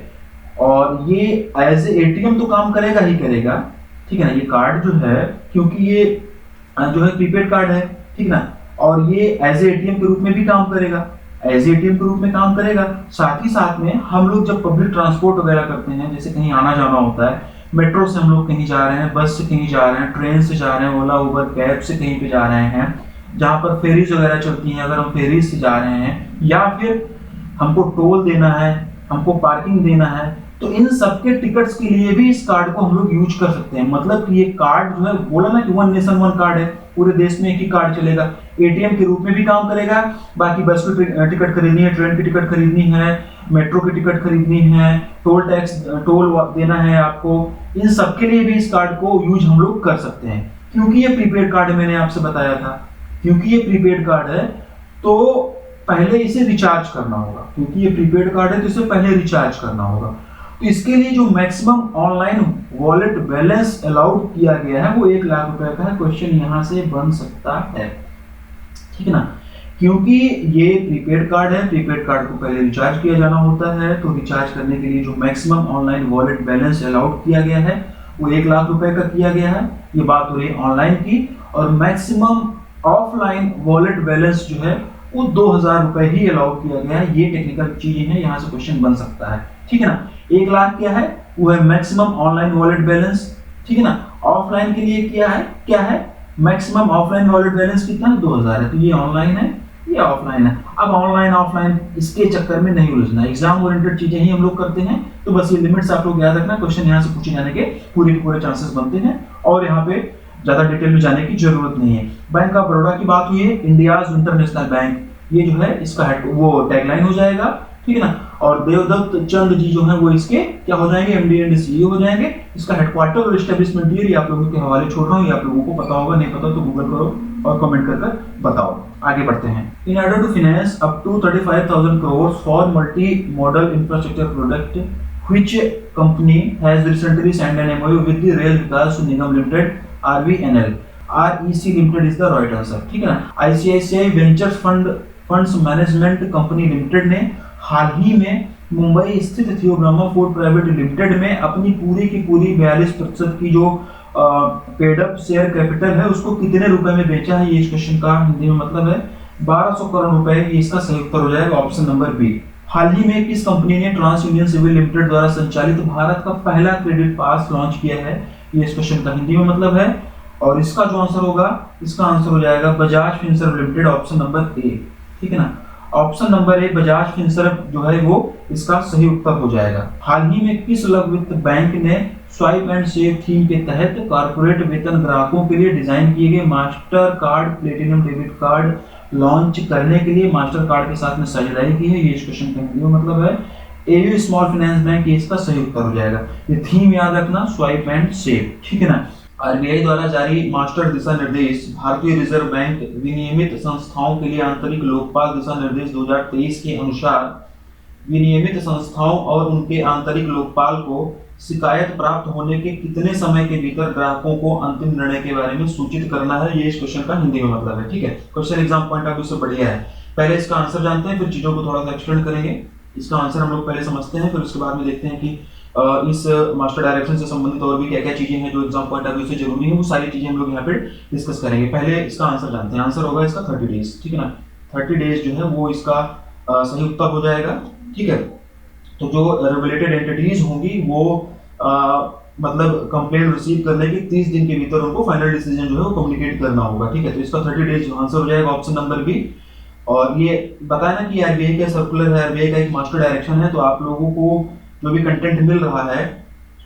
और ये एज ए एटीएम तो काम करेगा ही करेगा, ठीक है ना। ये कार्ड जो है, क्योंकि ये जो है प्रीपेड कार्ड है, ठीक ना, और ये एज ए एटीएम के रूप में भी काम करेगा, एज ए एटीएम के रूप में काम करेगा। साथ ही साथ में हम लोग जब पब्लिक ट्रांसपोर्ट वगैरह करते हैं, जैसे कहीं आना जाना होता है, मेट्रो से हम लोग कहीं जा रहे हैं, बस से कहीं जा रहे हैं, ट्रेन से जा रहे हैं, ओला उबर कैब से कहीं पे जा रहे हैं, जहाँ पर फेरीज वगैरह चलती हैं, अगर हम फेरीज से जा रहे हैं, या फिर हमको टोल देना है, हमको पार्किंग देना है, तो इन सबके टिकट्स के लिए भी इस कार्ड को हम लोग यूज कर सकते हैं। मतलब कि ये कार्ड जो है, बोला ना कि वन नेशन वन कार्ड है, पूरे देश में एक ही कार्ड चलेगा, एटीएम के रूप में भी काम करेगा। बाकी बस की टिकट खरीदनी है, ट्रेन की टिकट खरीदनी है, मेट्रो की टिकट खरीदनी है, टोल देना है आपको, इन सबके लिए भी इस कार्ड को यूज हम लोग कर सकते हैं। क्योंकि ये प्रीपेड कार्ड है, मैंने आपसे बताया था, क्योंकि ये प्रीपेड कार्ड है तो पहले इसे रिचार्ज करना होगा, क्योंकि ये प्रीपेड कार्ड है तो इसे पहले रिचार्ज करना होगा। तो इसके लिए जो maximum online wallet balance allowed किया गया है वो 1 लाख रुपए का है। क्वेश्चन यहां से बन सकता है, ठीक है ना। क्योंकि ये प्रीपेड कार्ड है, प्रीपेड कार्ड को पहले रिचार्ज किया जाना होता है, तो रिचार्ज करने के लिए जो maximum online wallet balance allowed किया गया है वो 1 लाख रुपए का किया गया है। ये बात हो रही है ऑनलाइन की। और मैक्सिमम ऑफलाइन वॉलेट बैलेंस जो है वो 2000 रुपए ही अलाउ किया गया है। ये टेक्निकल चीजें हैं, यहां से क्वेश्चन बन सकता है, ठीक है ना। 1 लाख क्या है, वो है मैक्सिमम ऑनलाइन वॉलेट बैलेंस, ठीक है ना। ऑफलाइन के लिए क्या है मैक्सिमम ऑफलाइन वॉलेट बैलेंस कितना है, 2000 है। तो ये ऑनलाइन है, ये ऑफलाइन है। अब ऑनलाइन ऑफलाइन इसके चक्कर में नहीं उलझना, एग्जाम ओरिएंटेड चीजें ही हम लोग करते हैं, तो बस ये लिमिट्स आप लोग याद रखना। क्वेश्चन यहाँ से पूछे जाने के पूरे के पूरे चांसेस बनते हैं, और यहाँ पे ज्यादा डिटेल में जाने की जरूरत नहीं है। बैंक ऑफ बड़ौदा की बात हुई है, इंडियाज इंटरनेशनल बैंक, ये जो है इसका वो टैगलाइन हो जाएगा, ठीक है ना। और देवदत्त चंद जी जो है वो इसके क्या हो जाएंगे, एमडी एंड सीईओ हो जाएंगे। इसका हेडक्वार्टर और एस्टेब्लिशमेंट ईयर आप लोगों के हवाले छोड़ रहा हूँ, ये आप लोगों को पता होगा, नहीं पता तो गूगल करो और कमेंट कर बताओ। आगे बढ़ते हैं। In order to finance up to 35,000 crores for multi modal infrastructure project which company has recently signed an MOU with the Rail Vikas Nigam limited RVNL, REC limited is the right answer, ठीक है ना। ICICI ventures funds management company limited ने हाल ही में मुंबई स्थित थियोब्रह्मा food private limited में अपनी पूरी की पूरी 42% की जो पेड अप शेयर कैपिटल है उसको कितने रुपए में बेचा है, ये इस क्वेश्चन का हिंदी में मतलब है 1200 करोड़ रुपए। ये इसका सही उत्तर हो जाएगा ऑप्शन नंबर बी। हाल ही में किस कंपनी ने ट्रांस यूनियन सिविल लिमिटेड द्वारा संचालित भारत का पहला क्रेडिट पास लॉन्च किया है, ये इस क्वेश्चन का हिंदी में मतलब है। और इसका जो आंसर होगा, इसका आंसर हो जाएगा Bajaj Finserv limited, option number ए, ठीक है ना। ऑप्शन नंबर ए बजाज फिनसर्व जो है वो इसका सही उत्तर हो जाएगा। हाल ही में किस लघु वित्त बैंक ने स्वाइप एंड सेव थीम के तहत कॉर्पोरेट वेतन ग्राहकों के लिए डिजाइन किए गए master card platinum debit card launch करने के लिए मास्टर कार्ड के साथ में साझेदारी की है, ये इस क्वेश्चन का हिंदी में मतलब है एयू स्मॉल फाइनेंस बैंक, ये इसका सही उत्तर हो जाएगा। ये थीम याद रखना, स्वाइप एंड सेव, ठीक है ना। आरबीआई द्वारा जारी मास्टर दिशा निर्देश भारतीय रिजर्व बैंक विनियमित संस्थाओं के लिए आंतरिक लोकपाल दिशा निर्देश 2023 के अनुसार विनियमित संस्थाओं और उनके आंतरिक लोकपाल को शिकायत प्राप्त होने के कितने समय के भीतर ग्राहकों को अंतिम निर्णय के बारे में सूचित करना है, ये इस क्वेश्चन का हिंदी में मतलब है, ठीक है। Question exam point of view से बढ़िया है। पहले इसका आंसर जानते हैं, फिर चीजों को थोड़ा सा एक्सप्लेन करेंगे। इसका आंसर हम लोग पहले समझते हैं, फिर उसके बाद में देखते हैं कि इस मास्टर डायरेक्शन से संबंधित और भी क्या क्या चीजें हैं जो एग्जाम पॉइंट ऑफ व्यू से जरूरी है, वो सारी चीजें हम लोग यहाँ पे डिस्कस करेंगे। पहले इसका आंसर जानते हैं। आंसर होगा इसका 30 डेज, ठीक है ना। 30 डेज जो है वो इसका सही उत्तर हो जाएगा, ठीक है। तो जो रेगुलेटेड एंटिटीज होंगी वो मतलब कंप्लेंट रिसीव करने के 30 दिन के भीतर उनको फाइनल डिसीजन जो है वो कम्युनिकेट करना होगा, ठीक है। तो इसका 30 डेज आंसर हो जाएगा ऑप्शन नंबर बी। और ये बताया ना कि आरबीआई का सर्कुलर है, आरबीआई का एक मास्टर डायरेक्शन है, तो आप लोगों को जो भी कंटेंट मिल रहा है,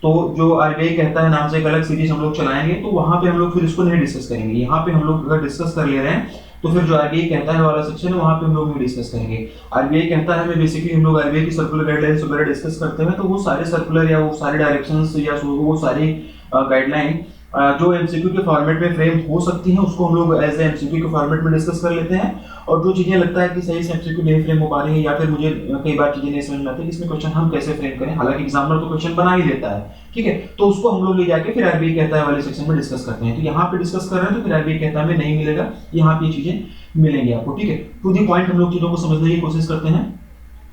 तो जो आरबीआई कहता है नाम से एक अलग सीरीज हम लोग चलाएंगे, तो वहां पे हम लोग फिर इसको नहीं डिस्कस करेंगे। यहाँ पे हम लोग अगर डिस्कस कर ले रहे हैं तो फिर जो आरबीआई कहता है वाला सेक्शन है वहां पे हम लोग नहीं डिस्कस करेंगे। आरबीआई कहता है, मैं बेसिकली हम लोग आरबीआई की सर्कुलर गाइडलाइंस वगैरह डिस्कस करते हैं, तो वो सारे सर्कुलर या वो सारे डायरेक्शंस या वो सारी गाइडलाइन जो एमसीक्यू के फॉर्मेट में फ्रेम हो सकती हैं उसको हम लोग एज ए एमसीक्यू के फॉर्मेट में डिस्कस कर लेते हैं, और जो चीजें लगता है कि सही से एमसीक्यू नहीं फ्रेम हो पा रही है या फिर मुझे कई बार चीजें नहीं समझ में आती है इसमें क्वेश्चन हम कैसे फ्रेम करें, हालांकि एग्जामिनर तो क्वेश्चन बना ही देता है, ठीक है, तो उसको हम लोग ले जाके फिर आरबीआई कहता है वाले सेक्शन में डिस्कस करते हैं। तो यहाँ पे डिस्कस कर रहे हैं तो फिर आरबीआई कहता है हमें नहीं मिलेगा, यहाँ पे ये चीजें मिलेंगी आपको, ठीक है। टू दी पॉइंट हम लोग चीजों को समझने की कोशिश करते हैं।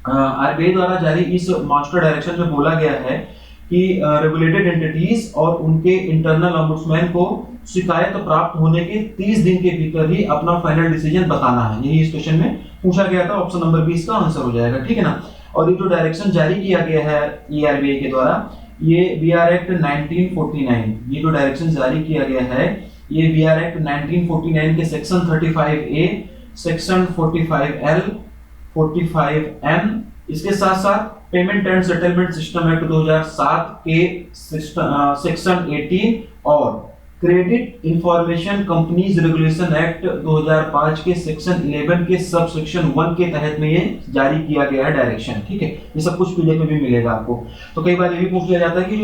आरबीआई द्वारा जारी इस मास्टर डायरेक्शन में बोला गया है कि रेगुलेटेड एंटिटीज और उनके इंटरनल ऑम्बुड्समैन को शिकायत प्राप्त होने के 30 दिन के भीतर ही अपना फाइनल डिसीजन बताना है। यही इस क्वेश्चन में पूछा गया था, ऑप्शन नंबर 20 का आंसर हो जाएगा, ठीक है ना। और ये जो डायरेक्शन जारी किया गया है आरबीआई के द्वारा, ये बीआर एक्ट 1949, ये जो डायरेक्शन जारी किया गया है ये बीआर एक्ट 1949 के section 35A, section 45L, 45N, इसके साथ साथ payment and settlement system act 2007 के सेक्शन 18 और credit information companies regulation act 2005 के सेक्शन 11 के सब सेक्शन 1 के तहत में ये जारी किया गया है डायरेक्शन, ठीक है। ये सब कुछ पीडीएफ में भी मिलेगा आपको। तो कई बार ये भी पूछ लिया जाता है कि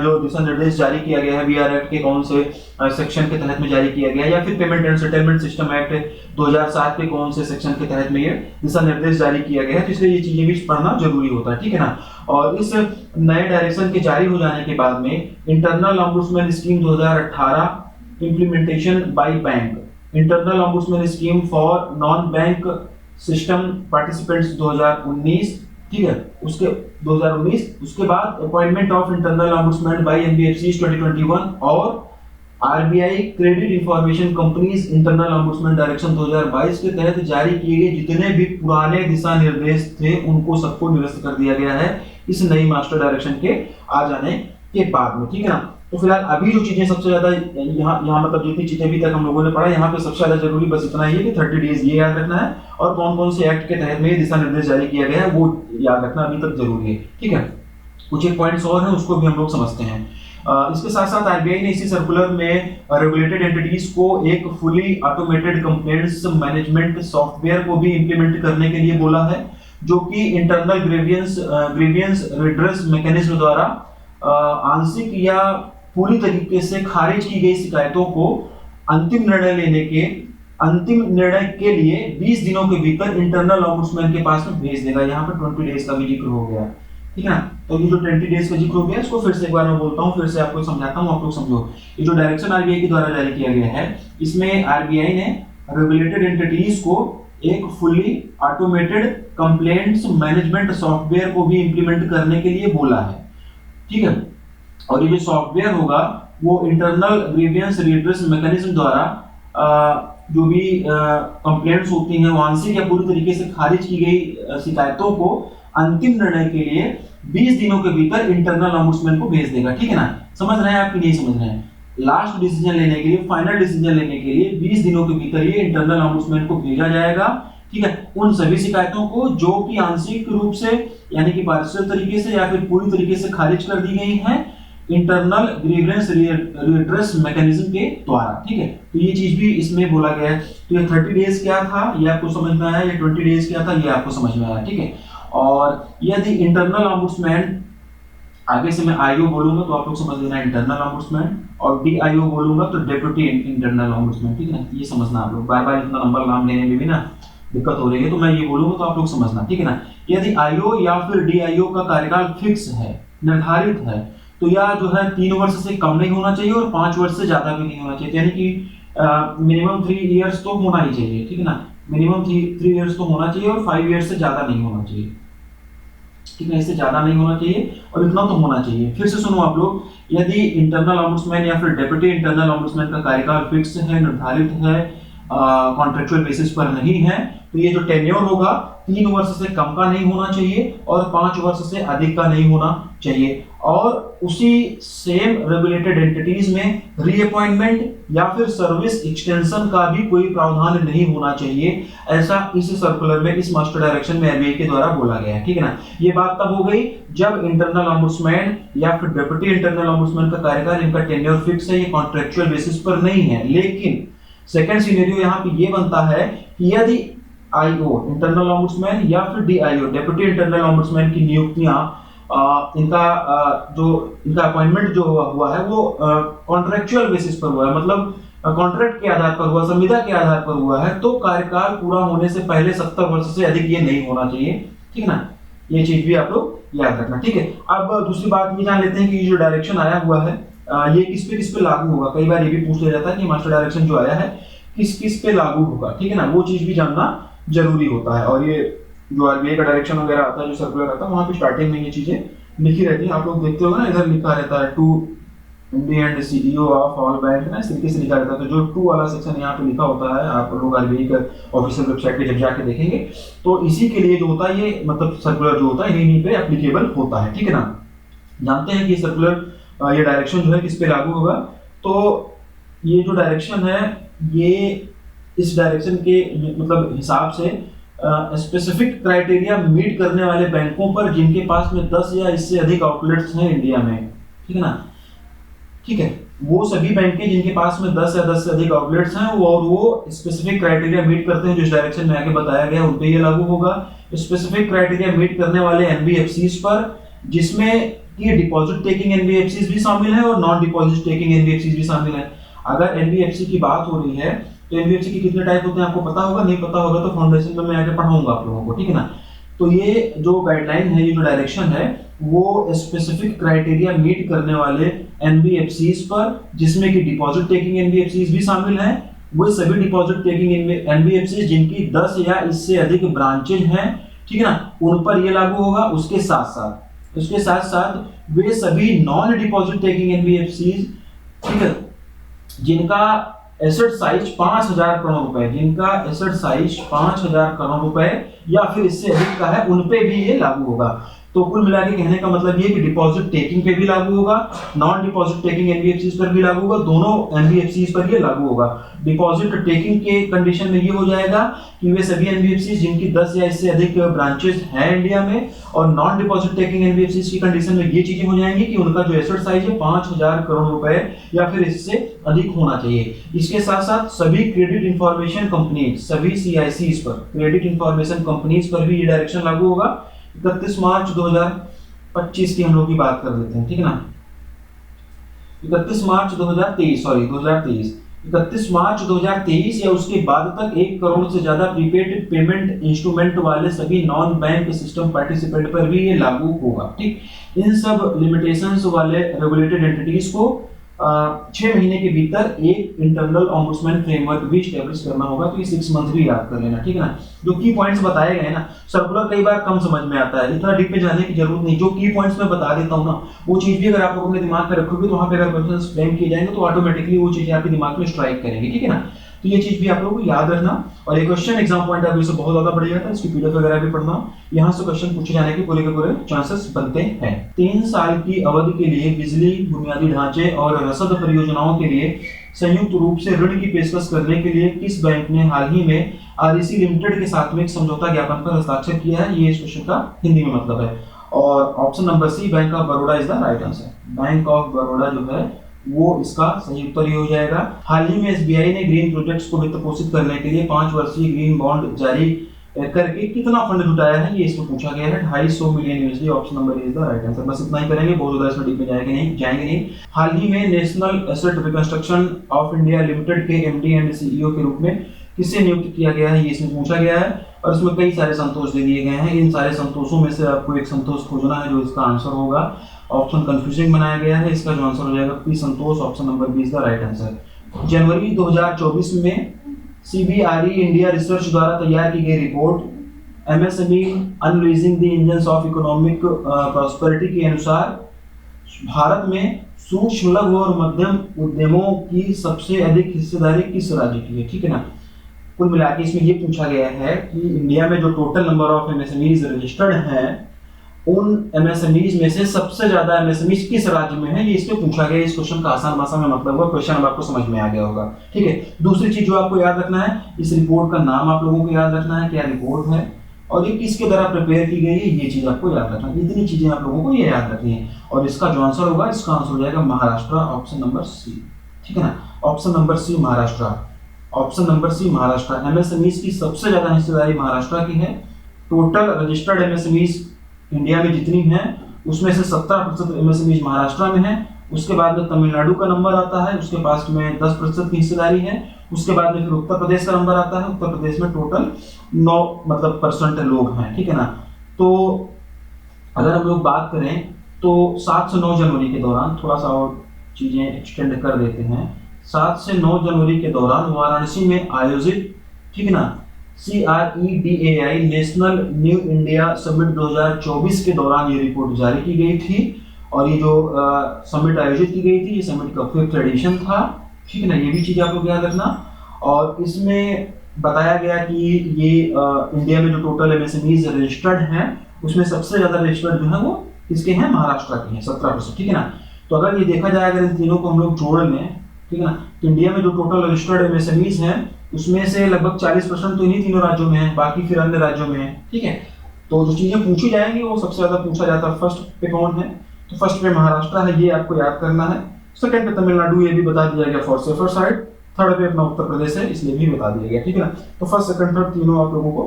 जो दिशा निर्देश जारी किया गया है बीआर एक्ट के कौन से सेक्शन के तहत में जारी किया गया है, या फिर payment and settlement system act 2007 के कौन से सेक्शन के तहत में ये दिशा निर्देश जारी किया गया है, तो इसलिए ये चीजें भी पढ़ना जरूरी होता है, ठीक है ना। और इस नए डायरेक्शन के जारी हो जाने के बाद में internal ombudsman scheme 2018 implementation by bank, internal ombudsman scheme for non bank system participants 2019, ठीक है, उसके 2019, उसके बाद appointment of internal ombudsman by NBFCs 2021 और RBI credit information companies internal ombudsman direction 2022 के तहत जारी किए गए जितने भी पुराने दिशा निर्देश थे उनको सबको निरस्त कर दिया गया है इस नई मास्टर डायरेक्शन के आ जाने के बाद में, ठीक है ना। तो फिलहाल अभी जो चीजें सबसे ज्यादा यहाँ मतलब जितनी चीजें अभी तक हम लोगों ने पढ़ा, यहाँ पे सबसे ज्यादा जरूरी बस इतना ही है कि 30 डेज ये याद रखना है, और कौन कौन से एक्ट के तहत में दिशा निर्देश जारी किया गया है वो याद रखना अभी तक जरूरी है, ठीक है। कुछ एक पॉइंट्स और हैं उसको भी हम लोग समझते हैं। इसके साथ साथ आरबीआई ने इसी सर्कुलर में रेगुलेटेड एंटिटीज को एक fully automated complaints management software को भी इंप्लीमेंट करने के लिए बोला है, जो कि इंटरनल ग्रीवियंस रिड्रेस मैकेनिज्म द्वारा आंशिक या पूरी तरीके से खारिज की गई शिकायतों को अंतिम निर्णय के लिए 20 दिनों के भीतर इंटरनल ऑम्बुड्समैन के पास में भेज देगा। यहाँ पर 20 डेज का भी जिक्र हो गया, ठीक है ना। तो ये जो 20 डेज का जिक्र हो गया इसको फिर से एक बार मैं बोलता हूँ, फिर से आपको समझाता हूँ, आप लोग समझो। ये जो डायरेक्शन आरबीआई के द्वारा जारी किया गया है इसमें आरबीआई ने रेगुलेटेड एंटिटीज को एक fully automated complaints management software को भी इंप्लीमेंट करने के लिए बोला है, ठीक है। और ये जो सॉफ्टवेयर होगा वो इंटरनल ग्रीवियंस रिड्रेस मैकेनिज्म द्वारा जो भी कंप्लेंट्स होती हैं वो आंशिक या पूरी तरीके से खारिज की गई शिकायतों को अंतिम निर्णय के लिए 20 दिनों के भीतर इंटरनल ऑम्बुड्समैन को भेज देगा, ठीक है ना। समझ रहे हैं आप कि नहीं समझ रहे हैं? लास्ट डिसीजन लेने के लिए, फाइनल डिसीजन लेने के लिए 20 दिनों के भीतर ये इंटरनल ऑम्बुड्समैन को भेजा जाएगा, ठीक है, उन सभी शिकायतों को जो कि आंशिक रूप से यानी कि पार्शियल तरीके से या फिर पूरी तरीके से खारिज कर दी गई हैं इंटरनल ग्रीवेंस रिड्रेस मैकेनिज्म के द्वारा, ठीक है। तो ये चीज भी इसमें बोला गया है। तो ये 30 डेज क्या था ये आपको समझ में आया, ये 20 डेज क्या था ये आपको समझ में आया, ठीक है। और यदि इंटरनल ऑम्बुड्समैन, आगे से मैं आईओ बोलूंगा तो आप लोग समझ लेना इंटरनल ऑम्बुड्समैन, और डीआईओ बोलूंगा तो डेप्यूटी इंटरनल ऑम्बुड्समैन, ठीक है ना। ये समझना आप लोग, बार बार इतना लंबा नाम लेने में भी ना दिक्कत हो रही है, तो मैं ये बोलूंगा तो आप लोग समझना, ठीक है ना। यदि आईओ या फिर डीआईओ का कार्यकाल फिक्स है, निर्धारित है, तो या जो है 3 वर्ष से कम नहीं होना चाहिए और 5 वर्ष से ज्यादा भी नहीं होना चाहिए, यानी कि मिनिमम 3 इयर्स तो होना ही चाहिए, ठीक है ना। मिनिमम 3 इयर्स तो होना चाहिए और 5 इयर्स से ज्यादा नहीं होना चाहिए, ठीक है, इससे ज्यादा नहीं होना चाहिए और इतना तो होना चाहिए। फिर से सुनो आप लोग, यदि इंटरनल ऑम्बुड्समैन या फिर डेप्यूटी इंटरनल ऑम्बुड्समैन का कार्यकाल फिक्स है, निर्धारित है, कॉन्ट्रेक्चुअल बेसिस पर नहीं है, तो ये जो टेन्योर होगा 3 वर्ष से कम का नहीं होना चाहिए और 5 वर्ष से अधिक का नहीं होना चाहिए। और उसी सेम रेगुलेटेड एंटिटीज में रीअपॉइंटमेंट या फिर सर्विस एक्सटेंशन का भी कोई प्रावधान नहीं होना चाहिए, ऐसा इस सर्कुलर में, इस मास्टर डायरेक्शन में आरबीआई के द्वारा बोला गया है, ठीक है ना। ये बात तब हो गई जब इंटरनल ऑम्बुड्समैन या फिर डेप्यूटी इंटरनल ऑम्बुड्समैन का कार्यकाल, इनका टेन्योर फिक्स है, ये कॉन्ट्रेक्चुअल बेसिस पर नहीं है। लेकिन सेकंड सिनेरियो यहाँ पे ये बनता है कि यदि आईओ इंटरनल ऑम्बुड्समैन या फिर डीआईओ डेप्यूटी इंटरनल ऑम्बुड्समैन की नियुक्तियां इनका जो इनका अपॉइंटमेंट जो हुआ है वो कॉन्ट्रेक्चुअल बेसिस पर हुआ है, मतलब कॉन्ट्रैक्ट के आधार पर हुआ, संविदा के आधार पर हुआ है, तो कार्यकाल पूरा होने से पहले 70 वर्ष से अधिक ये नहीं होना चाहिए, ठीक है ना। ये चीज भी आप लोग याद रखना, ठीक है। अब दूसरी बात ये जान लेते हैं कि ये जो डायरेक्शन आया हुआ है ये किस पे लागू होगा। कई बार ये भी पूछ लिया जाता है कि मास्टर डायरेक्शन जो आया है किस पे लागू होगा, ठीक है ना, वो चीज भी जानना जरूरी होता है। और ये जो आरबीआई का डायरेक्शन वगैरह आता है, जो सर्कुलर आता है, वहां पे स्टार्टिंग में ये चीजें लिखी रहती है, आप लोग देखते हो ना, इधर लिखा रहता है to MD and CEO of all bank, ना इस तरीके से लिखा रहता है। तो जो टू वाला सेक्शन यहाँ पे लिखा होता है, आप लोग आरबीआई का ऑफिशियल वेबसाइट पे जब जाके देखेंगे तो इसी के लिए जो होता है ये मतलब सर्कुलर जो होता है इन्हीं पे एप्लीकेबल होता है, ठीक है ना। जानते हैं कि सर्कुलर ये डायरेक्शन जो है किस पे लागू होगा। तो ये जो डायरेक्शन है ये इस डायरेक्शन के मतलब हिसाब से स्पेसिफिक क्राइटेरिया मीट करने वाले बैंकों पर जिनके पास में 10 या इससे अधिक आउटलेट्स हैं इंडिया में, ठीक है ना, ठीक है, वो सभी बैंकें जिनके पास में 10 या 10 से अधिक आउटलेट्स हैं और वो स्पेसिफिक क्राइटेरिया मीट करते हैं जो इस डायरेक्शन में आगे बताया गया उन पे ये लागू होगा। स्पेसिफिक क्राइटेरिया मीट करने वाले एनबीएफसीज पर जिसमें ये डिपॉजिट टेकिंग एनबीएफसीज भी शामिल है और नॉन डिपॉजिट टेकिंग एनबीएफसीज भी शामिल है। अगर एनबीएफसी की बात हो रही है तो एनबीएफसी के कितने टाइप होते हैं आपको पता होगा, नहीं पता होगा तो फाउंडेशन में मैं आगे पढ़ाऊंगा आप लोगों को, ठीक है ना। तो ये जो गाइडलाइन है, ये जो डायरेक्शन है, वो स्पेसिफिक क्राइटेरिया मीट करने वाले एनबीएफसीज पर जिसमें कि डिपॉजिट टेकिंग एनबीएफसीज भी शामिल हैं, वो सभी डिपॉजिट टेकिंग एनबीएफसीज जिनकी 10 या इससे अधिक ब्रांचेज हैं, ठीक है ना, उन पर ये लागू होगा। उसके साथ साथ वे सभी नॉन डिपॉजिट टेकिंग एनबीएफसीज, ठीक है, जिनका एसेट साइज 5000 करोड़ रुपए, जिनका एसेट साइज 5000 करोड़ रुपए या फिर इससे अधिक का है, उन पे भी ये लागू होगा। तो कुल मिला के कहने का मतलब ये कि डिपॉजिट टेकिंग पे भी लागू होगा, नॉन डिपॉजिट टेकिंग एनबीएफसीज पर भी लागू होगा, दोनों एनबीएफसीज पर ये लागू होगा। डिपॉजिट टेकिंग के कंडीशन में ये हो जाएगा कि वे सभी एनबीएफसीज जिनकी 10 या इससे अधिक ब्रांचेस हैं इंडिया में, और नॉन डिपॉजिट टेकिंग एनबीएफसीज की कंडीशन में ये चीजें हो जाएंगी कि उनका जो एसेट साइज है 5000 करोड़ रुपए या फिर इससे अधिक होना चाहिए। इसके साथ साथ सभी क्रेडिट इंफॉर्मेशन कंपनीज, सभी सीआईसीज पर, क्रेडिट इंफॉर्मेशन कंपनीज पर भी ये डायरेक्शन लागू होगा। 31 मार्च 2025 की हम लोग की बात कर लेते हैं, ठीक है ना। 31 मार्च 2023 या उसके बाद तक 1 करोड़ से ज्यादा प्रीपेड पेमेंट इंस्ट्रूमेंट वाले सभी नॉन बैंक सिस्टम पार्टिसिपेंट पर भी ये लागू होगा, ठीक। इन सब लिमिटेशंस वाले रेगुलेटेड एंटिटीज को 6 महीने के भीतर एक इंटरनल ऑम्बुड्समैन फ्रेमवर्क भी एस्टैब्लिश करना होगा। तो ये 6 मंथ भी याद कर लेना, ठीक है ना। जो की पॉइंट्स बताए गए ना, सर्कुलर कई बार कम समझ में आता है, इतना डीप में जाने की जरूरत नहीं। जो की पॉइंट्स मैं बता देता हूँ ना, वो चीज भी अगर आप लोग अपने दिमाग में रखोगे तो वहां पे अगर क्वेश्चंस फ्रेम किए जाएंगे तो ऑटोमेटिकली वो चीजें आपके दिमाग में स्ट्राइक करेंगे, ठीक है ना। तो ये चीज भी आप लोगों को याद रखना। और ये question exam point of view से बहुत ज्यादा बढ़िया था, इसकी पीडीएफ वगैरह भी पढ़ना, यहाँ से क्वेश्चन पूछे जाने के पूरे चांसेस बनते हैं। 3 साल की अवधि के लिए बिजली, बुनियादी ढांचे और रसद परियोजनाओं के लिए संयुक्त रूप से ऋण की पेशकश करने के लिए किस बैंक ने हाल ही में आरईसी लिमिटेड के साथ में एक समझौता ज्ञापन पर हस्ताक्षर किया है? ये इस क्वेश्चन का हिंदी में मतलब है। और option number C, bank of Baroda is the right answer. Bank of Baroda जो है वो इसका सही उत्तर ही हो जाएगा। हाल ही में एसबीआई ने ग्रीन प्रोजेक्ट्स को वित्त पोषित करने के लिए 5 वर्षीय ग्रीन बॉन्ड जारी करके कितना फंड जुटाया है, ये इसमें पूछा गया है। 250 million USD. Option number is the right answer. बस इतना ही करेंगे, बहुत ज्यादा इसमें डीप में जाएंगे नहीं। हाल ही में national asset reconstruction of India limited के एमडी एंड सीईओ के रूप में किसे नियुक्त किया गया है, ये इसमें पूछा गया है। और इसमें कई सारे संतोष दे दिए गए हैं। इन सारे संतोषों में से आपको एक संतोष खोजना है जो इसका आंसर होगा। ऑप्शन कंफ्यूजिंग बनाया गया है, इसका जो आंसर हो जाएगा P Santosh. Option number B is the right answer. जनवरी 2024 में सीबीआरई इंडिया रिसर्च द्वारा तैयार की गई report MSME unleashing the engines of economic prosperity के अनुसार भारत में सूक्ष्म, लघु और मध्यम उद्यमों की सबसे अधिक हिस्सेदारी किस राज्य की है, ठीक है ना। कुल मिला के इसमें ये पूछा गया है कि इंडिया में जो total number of MSMEs registered हैं, उन एमएसएमईज में से सबसे ज्यादा एमएसएमईज किस राज्य में है, ये इसमें पूछा गया। इस क्वेश्चन का आसान भाषा में मतलब हुआ, क्वेश्चन अब आपको समझ में आ गया होगा, ठीक है। दूसरी चीज जो आपको याद रखना है, इस रिपोर्ट का नाम आप लोगों को याद रखना है, क्या रिपोर्ट है और ये किसके द्वारा प्रिपेयर की गई है, ये चीज आपको याद रखना है। इतनी चीजें आप लोगों को ये याद रखनी है। और इसका जो आंसर होगा, इसका आंसर हो जाएगा महाराष्ट्र। ऑप्शन नंबर सी, ठीक है ना। Option number C Maharashtra. Option number C Maharashtra. MSMEs की सबसे ज्यादा हिस्सेदारी महाराष्ट्र की है। टोटल रजिस्टर्ड एमएसएमईज इंडिया में जितनी हैं उसमें से 17% एमएसएमई महाराष्ट्र में है, उसके बाद में तमिलनाडु का नंबर आता है, उसके पास में 10% की हिस्सेदारी है, उसके बाद में फिर उत्तर प्रदेश का नंबर आता है, उत्तर प्रदेश में टोटल 9 मतलब परसेंट लोग हैं, ठीक है ना। तो अगर हम लोग बात करें तो 7 से 9 जनवरी के दौरान, थोड़ा सा और चीजें एक्सटेंड कर देते हैं, 7 से 9 जनवरी के दौरान वाराणसी में आयोजित, ठीक है ना, CREDAI national new India summit 2024 के दौरान ये रिपोर्ट जारी की गई थी। और ये जो समिट आयोजित की गई थी, ये समिट का 5th एडिशन था, ठीक है ना, ये भी चीज आप लोग याद रखना। और इसमें बताया गया कि ये इंडिया में जो टोटल एमएसएमईज रजिस्टर्ड हैं, उसमें सबसे ज्यादा रजिस्टर्ड जो है वो किसके हैं, महाराष्ट्र के हैं, 17%, ठीक है ना। तो अगर ये देखा जाए, अगर इन तीनों को हम लोग जोड़ लें, ठीक है ना, तो इंडिया में जो टोटल रजिस्टर्ड एमएसएमईज हैं उसमें से लगभग 40% तो इन्हीं तीनों राज्यों में है, बाकी फिर अन्य राज्यों में है, ठीक है। तो जो चीजें पूछी जाएंगी वो सबसे ज्यादा पूछा जाता है फर्स्ट पे कौन है, तो फर्स्ट पे महाराष्ट्र है, ये आपको याद करना है। सेकंड पे तमिलनाडु, ये भी बता दिया गया फॉर सेफर साइड। थर्ड पे अपना उत्तर प्रदेश है, इसलिए भी बता दिया गया, ठीक है ना। तो फर्स्ट सेकंड थर्ड तीनों आप लोगों को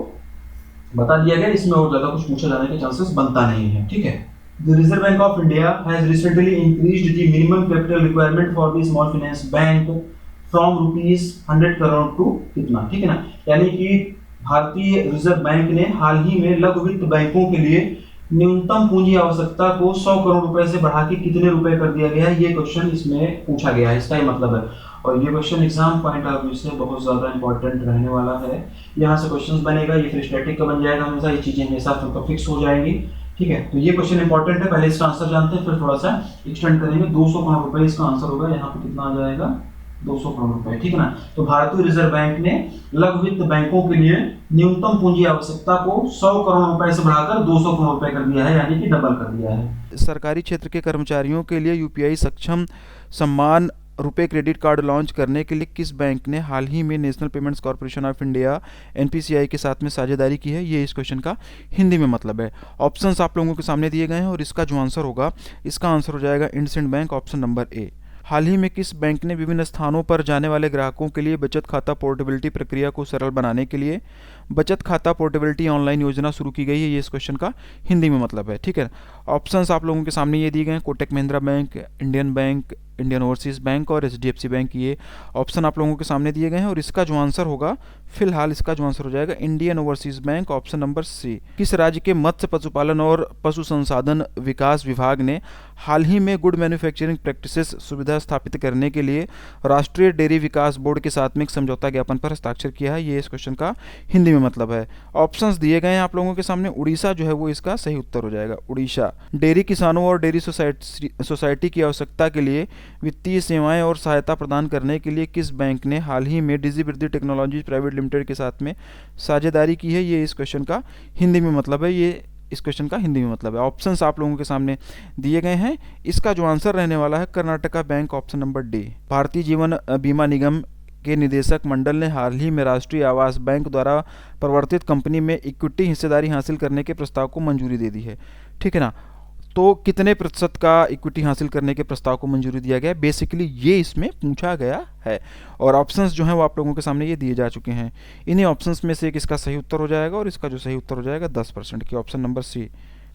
बता दिया गया, इसमें और ज्यादा कुछ पूछा जाने के चांसेस बनता नहीं है, ठीक है। The Reserve Bank of India has recently increased the minimum capital requirement for the small finance bank from rupees 100 crore to कितना, ठीक है ना। यानी कि भारतीय रिजर्व बैंक ने हाल ही में लघु वित्त बैंकों के लिए न्यूनतम पूंजी आवश्यकता को 100 करोड़ रुपए से बढ़ा के कितने रुपए कर दिया गया है, ये क्वेश्चन इसमें पूछा गया है, इसका ही मतलब है। और ये question exam point of view से बहुत ज्यादा इंपॉर्टेंट रहने वाला है। यहाँ से क्वेश्चन बनेगा, ये फिर स्टैटिक का बन जाएगा हमेशा, ये चीजें हमेशा फिक्स हो जाएंगी, ठीक है। तो ये क्वेश्चन इंपॉर्टेंट है, पहले इसका आंसर जानते हैं, फिर थोड़ा सा एक्सटेंड करेंगे। 200 करोड़ रुपए इसका आंसर होगा, यहाँ पे कितना आ जाएगा, 200 करोड़ रुपए, ठीक है ना। तो भारतीय रिजर्व बैंक ने लघु वित्त बैंकों के लिए न्यूनतम पूंजी आवश्यकता को 100 करोड़ रुपए से बढ़ाकर 200 करोड़ रुपए कर दिया है, यानी कि डबल कर दिया है। सरकारी क्षेत्र के कर्मचारियों के लिए यूपीआई सक्षम सम्मान रुपए क्रेडिट कार्ड लॉन्च करने के लिए किस बैंक ने हाल ही में national payments corporation of India NPCI के साथ में साझेदारी की है, ये इस क्वेश्चन का हिंदी में मतलब है। ऑप्शंस आप लोगों के सामने दिए गए हैं और इसका जो आंसर होगा, इसका आंसर हो जाएगा IndusInd bank, option number A. हाल ही में किस बैंक ने विभिन्न स्थानों पर जाने वाले ग्राहकों के लिए बचत खाता पोर्टेबिलिटी प्रक्रिया को सरल बनाने के लिए बचत खाता पोर्टेबिलिटी ऑनलाइन योजना शुरू की गई है, ये इस क्वेश्चन का हिंदी में मतलब है, ठीक है। ऑप्शंस आप लोगों के सामने ये दिए गए हैं, Kotak Mahindra bank, Indian bank, Indian overseas bank और एचडीएफसी बैंक, ये ऑप्शन आप लोगों के सामने दिए गए हैं। और इसका जो आंसर होगा, फिलहाल इसका जो आंसर हो जाएगा Indian overseas bank, option number C. किस राज्य के मत्स्य पशुपालन और पशु संसाधन विकास विभाग ने हाल ही में गुड मैन्युफैक्चरिंग प्रैक्टिसेस सुविधा स्थापित करने के लिए राष्ट्रीय डेयरी विकास बोर्ड के साथ में एक समझौता ज्ञापन पर हस्ताक्षर किया है, ये इस क्वेश्चन का हिंदी में मतलब है। ऑप्शंस दिए गए हैं आप लोगों के सामने, उड़ीसा जो है वो इसका सही उत्तर हो जाएगा, उड़ीसा। डेयरी किसानों और डेयरी सोसाइटी की आवश्यकता के लिए वित्तीय सेवाएं और सहायता प्रदान करने के लिए किस बैंक ने हाल ही में डिजी वृद्धि टेक्नोलॉजीज प्राइवेट लिमिटेड के साथ में साझेदारी की है, ये इस क्वेश्चन का हिंदी में मतलब है, ये इस क्वेश्चन का हिंदी में मतलब है। ऑप्शंस आप लोगों के सामने दिए गए हैं, इसका जो आंसर रहने वाला है Karnataka bank, option number D. Bharatiya Jeevan बीमा निगम के निदेशक मंडल ने हाल ही में राष्ट्रीय आवास बैंक द्वारा प्रवर्तित कंपनी में इक्विटी हिस्सेदारी हासिल करने के प्रस्ताव को मंजूरी दे दी है, ठीक है ना। तो कितने प्रतिशत का इक्विटी हासिल करने के प्रस्ताव को मंजूरी दिया गया, बेसिकली ये इसमें पूछा गया है। और ऑप्शंस जो हैं वो आप लोगों के सामने ये दिए जा चुके हैं। इन्हीं ऑप्शंस में से एक इसका सही उत्तर हो जाएगा और इसका जो सही उत्तर हो जाएगा 10% की, ऑप्शन नंबर सी।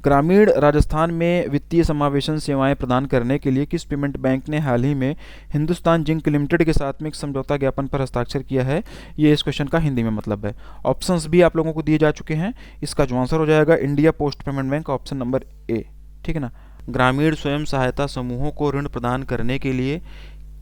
ग्रामीण राजस्थान में वित्तीय समावेशन सेवाएं प्रदान करने के लिए किस पेमेंट बैंक ने हाल ही में हिंदुस्तान जिंक लिमिटेड के साथ में एक समझौता ज्ञापन पर हस्ताक्षर किया है, ये इस क्वेश्चन का हिंदी में मतलब है। ऑप्शंस भी आप लोगों को दिए जा चुके हैं, इसका जो आंसर हो जाएगा India post payment bank, option number ए, ठीक है ना। ग्रामीण स्वयं सहायता समूहों को ऋण प्रदान करने के लिए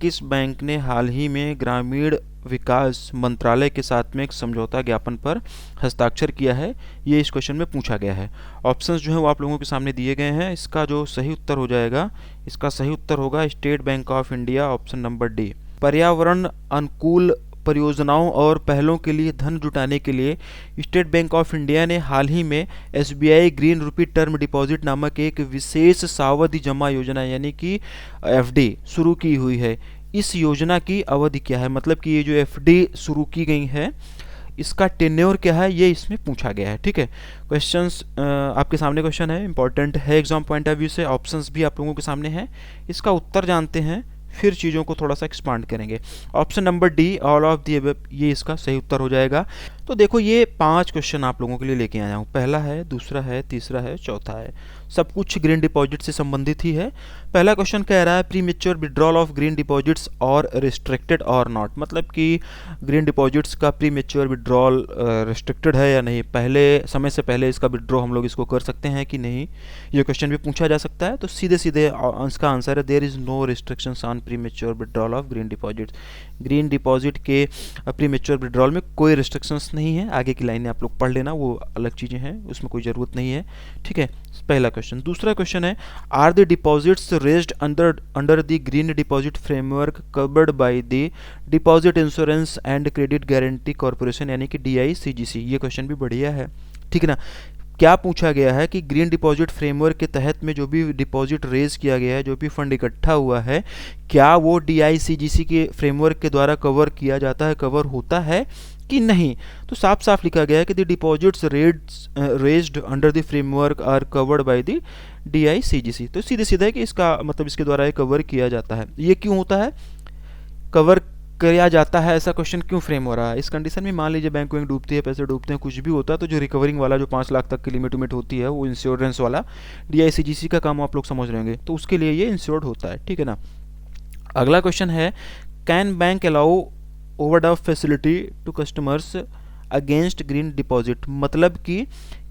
किस बैंक ने हाल ही में ग्रामीण विकास मंत्रालय के साथ में एक समझौता ज्ञापन पर हस्ताक्षर किया है, ये इस क्वेश्चन में पूछा गया है। ऑप्शंस जो है वो आप लोगों के सामने दिए गए हैं, इसका जो सही उत्तर हो जाएगा, इसका सही उत्तर होगा state bank of India, option number D. पर्यावरण अनुकूल परियोजनाओं और पहलों के लिए धन जुटाने के लिए स्टेट बैंक ऑफ इंडिया ने हाल ही में SBI green rupee term deposit नामक एक विशेष सावधि जमा योजना यानी कि एफडी शुरू की हुई है। इस योजना की अवधि क्या है, मतलब कि ये जो एफडी शुरू की गई है इसका टेन्योर क्या है, ये इसमें पूछा गया है, ठीक है। क्वेश्चंस आपके सामने क्वेश्चन है, इंपॉर्टेंट है एग्जाम पॉइंट ऑफ व्यू से। ऑप्शंस भी आप लोगों के सामने हैं, इसका उत्तर जानते हैं फिर चीज़ों को थोड़ा सा एक्सपांड करेंगे। Option number D all of the above, ये इसका सही उत्तर हो जाएगा। तो देखो ये 5 क्वेश्चन आप लोगों के लिए लेके आया हूँ। पहला है, दूसरा है, तीसरा है, चौथा है। सब कुछ ग्रीन डिपॉजिट से संबंधित ही है। पहला क्वेश्चन कह रहा है premature withdrawal of green deposits और रिस्ट्रिक्टेड और नॉट, मतलब कि ग्रीन डिपॉजिट्स का प्रीमेच्योर विड्रॉल रिस्ट्रिक्टेड है या नहीं, पहले समय से पहले इसका विड्रॉ हम लोग इसको कर सकते हैं कि नहीं, ये क्वेश्चन भी पूछा जा सकता है। तो सीधे सीधे इसका आंसर है there is no restrictions on premature withdrawal of green deposits. Green deposit के प्रीमेच्योर विड्रॉल में कोई रिस्ट्रिक्शंस नहीं है। आगे की लाइनें आप लोग पढ़ लेना, वो अलग चीज़ें हैं, उसमें कोई ज़रूरत नहीं है। ठीक है, पहला क्वेश्चन। दूसरा क्वेश्चन है are the deposits raised under the green deposit framework covered by the deposit insurance and credit guarantee corporation यानी कि DICGC। ये क्वेश्चन भी बढ़िया है, ठीक है ना। क्या पूछा गया है कि ग्रीन डिपॉजिट फ्रेमवर्क के तहत में जो भी डिपॉजिट रेज किया गया है, जो भी फंड इकट्ठा हुआ है, क्या वो DICGC के फ्रेमवर्क के द्वारा कवर किया जाता है, कवर होता है कि नहीं। तो साफ साफ लिखा गया है कि the deposits raised under the framework are covered by the DICGC। तो सीधे सीधा है कि इसका मतलब इसके द्वारा कवर किया जाता है। ये क्यों होता है, कवर किया जाता है, ऐसा क्वेश्चन क्यों फ्रेम हो रहा है। इस कंडीशन में मान लीजिए बैंक वैंक डूबती है, पैसे डूबते हैं, कुछ भी होता है, तो जो रिकवरिंग वाला जो 5 लाख तक की लिमिट होती है, वो इंश्योरेंस वाला DICGC का काम आप लोग समझ रहे होंगे, तो उसके लिए ये इंश्योर्ड होता है, ठीक है ना। अगला क्वेश्चन है can bank allow overdraft facility to customers against green deposit, मतलब कि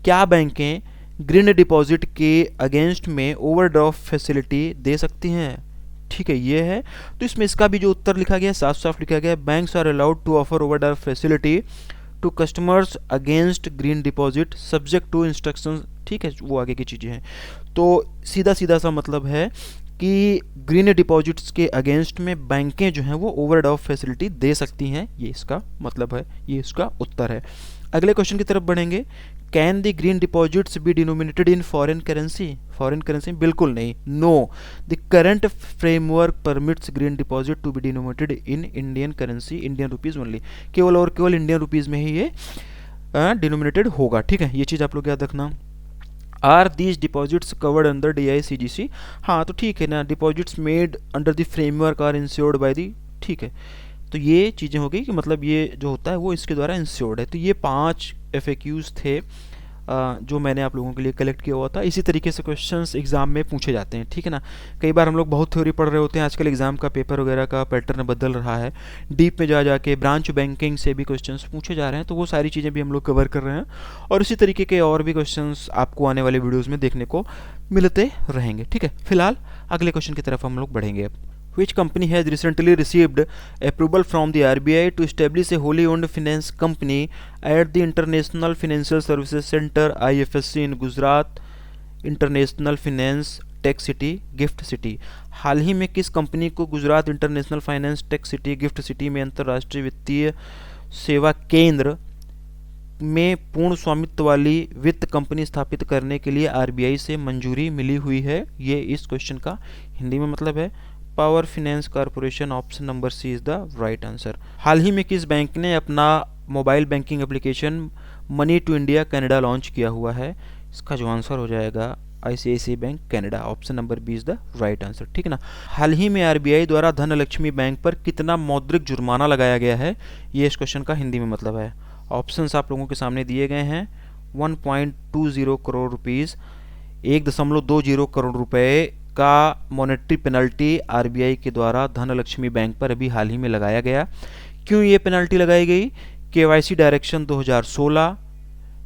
क्या बैंकें ग्रीन डिपॉजिट के अगेंस्ट में ओवरड्राफ्ट फैसिलिटी दे सकती हैं। ठीक है, ये है। तो इसमें इसका भी जो उत्तर लिखा गया है साफ साफ लिखा गया है banks are allowed to offer overdraft facility to customers against green deposit subject to instructions. ठीक है, वो आगे की चीज़ें हैं। तो सीधा सीधा सा मतलब है कि ग्रीन डिपॉजिट्स के अगेंस्ट में बैंकें जो हैं वो ओवरड्राफ्ट फैसिलिटी दे सकती हैं, ये इसका मतलब है, ये इसका उत्तर है। अगले क्वेश्चन की तरफ बढ़ेंगे। Can the green deposits be denominated in foreign currency, foreign currency बिल्कुल नहीं, no. The current framework permits green deposit to be denominated in Indian currency, Indian rupees only, केवल और केवल इंडियन रुपीज़ में ही ये डिनोमिनेटेड होगा। ठीक है, ये चीज़ आप लोग याद रखना। Are these deposits covered under DICGC, हाँ तो ठीक है ना, deposits made under the framework are insured by the, ठीक है। तो ये चीज़ें हो गई कि मतलब ये जो होता है वो इसके द्वारा इंश्योर्ड है। तो ये 5 FAQs थे जो मैंने आप लोगों के लिए कलेक्ट किया हुआ था। इसी तरीके से क्वेश्चंस एग्जाम में पूछे जाते हैं, ठीक है ना। कई बार हम लोग बहुत थ्योरी पढ़ रहे होते हैं, आजकल एग्जाम का पेपर वगैरह का पैटर्न बदल रहा है, डीप में जा जाके ब्रांच बैंकिंग से भी क्वेश्चंस पूछे जा रहे हैं, तो वो सारी चीज़ें भी हम लोग कवर कर रहे हैं और इसी तरीके के और भी क्वेश्चंस आपको आने वाले वीडियोज़ में देखने को मिलते रहेंगे। ठीक है, फिलहाल अगले क्वेश्चन की तरफ हम लोग बढ़ेंगे। Which company has recently received approval from the RBI to establish a wholly owned finance company at the International Financial Services Center IFSC in Gujarat International Finance Tech City Gift City। हाल ही में किस company को Gujarat international finance tech city gift city में अंतर्राष्ट्रीय वित्तीय सेवा केंद्र में पूर्ण स्वामित्व वाली वित्त कंपनी स्थापित करने के लिए RBI से मंजूरी मिली हुई है। ये इस क्वेश्चन का हिंदी में मतलब है power finance corporation, option number C is the right answer. हाल ही में किस बैंक ने अपना mobile banking application money to India Canada launch किया हुआ है। इसका जो आंसर हो जाएगा ICICI bank Canada, option number B is the right answer, ठीक है ना। हाल ही में RBI द्वारा धनलक्ष्मी बैंक पर कितना मौद्रिक जुर्माना लगाया गया है, ये इस क्वेश्चन का हिंदी में मतलब है। ऑप्शंस आप लोगों के सामने दिए गए हैं। 1.20 करोड़ रुपीज़, 1.20 करोड़ रुपए का मॉनेटरी पेनल्टी RBI के द्वारा धनलक्ष्मी बैंक पर अभी हाल ही में लगाया गया। क्यों ये पेनल्टी लगाई गई? KYC direction 2016,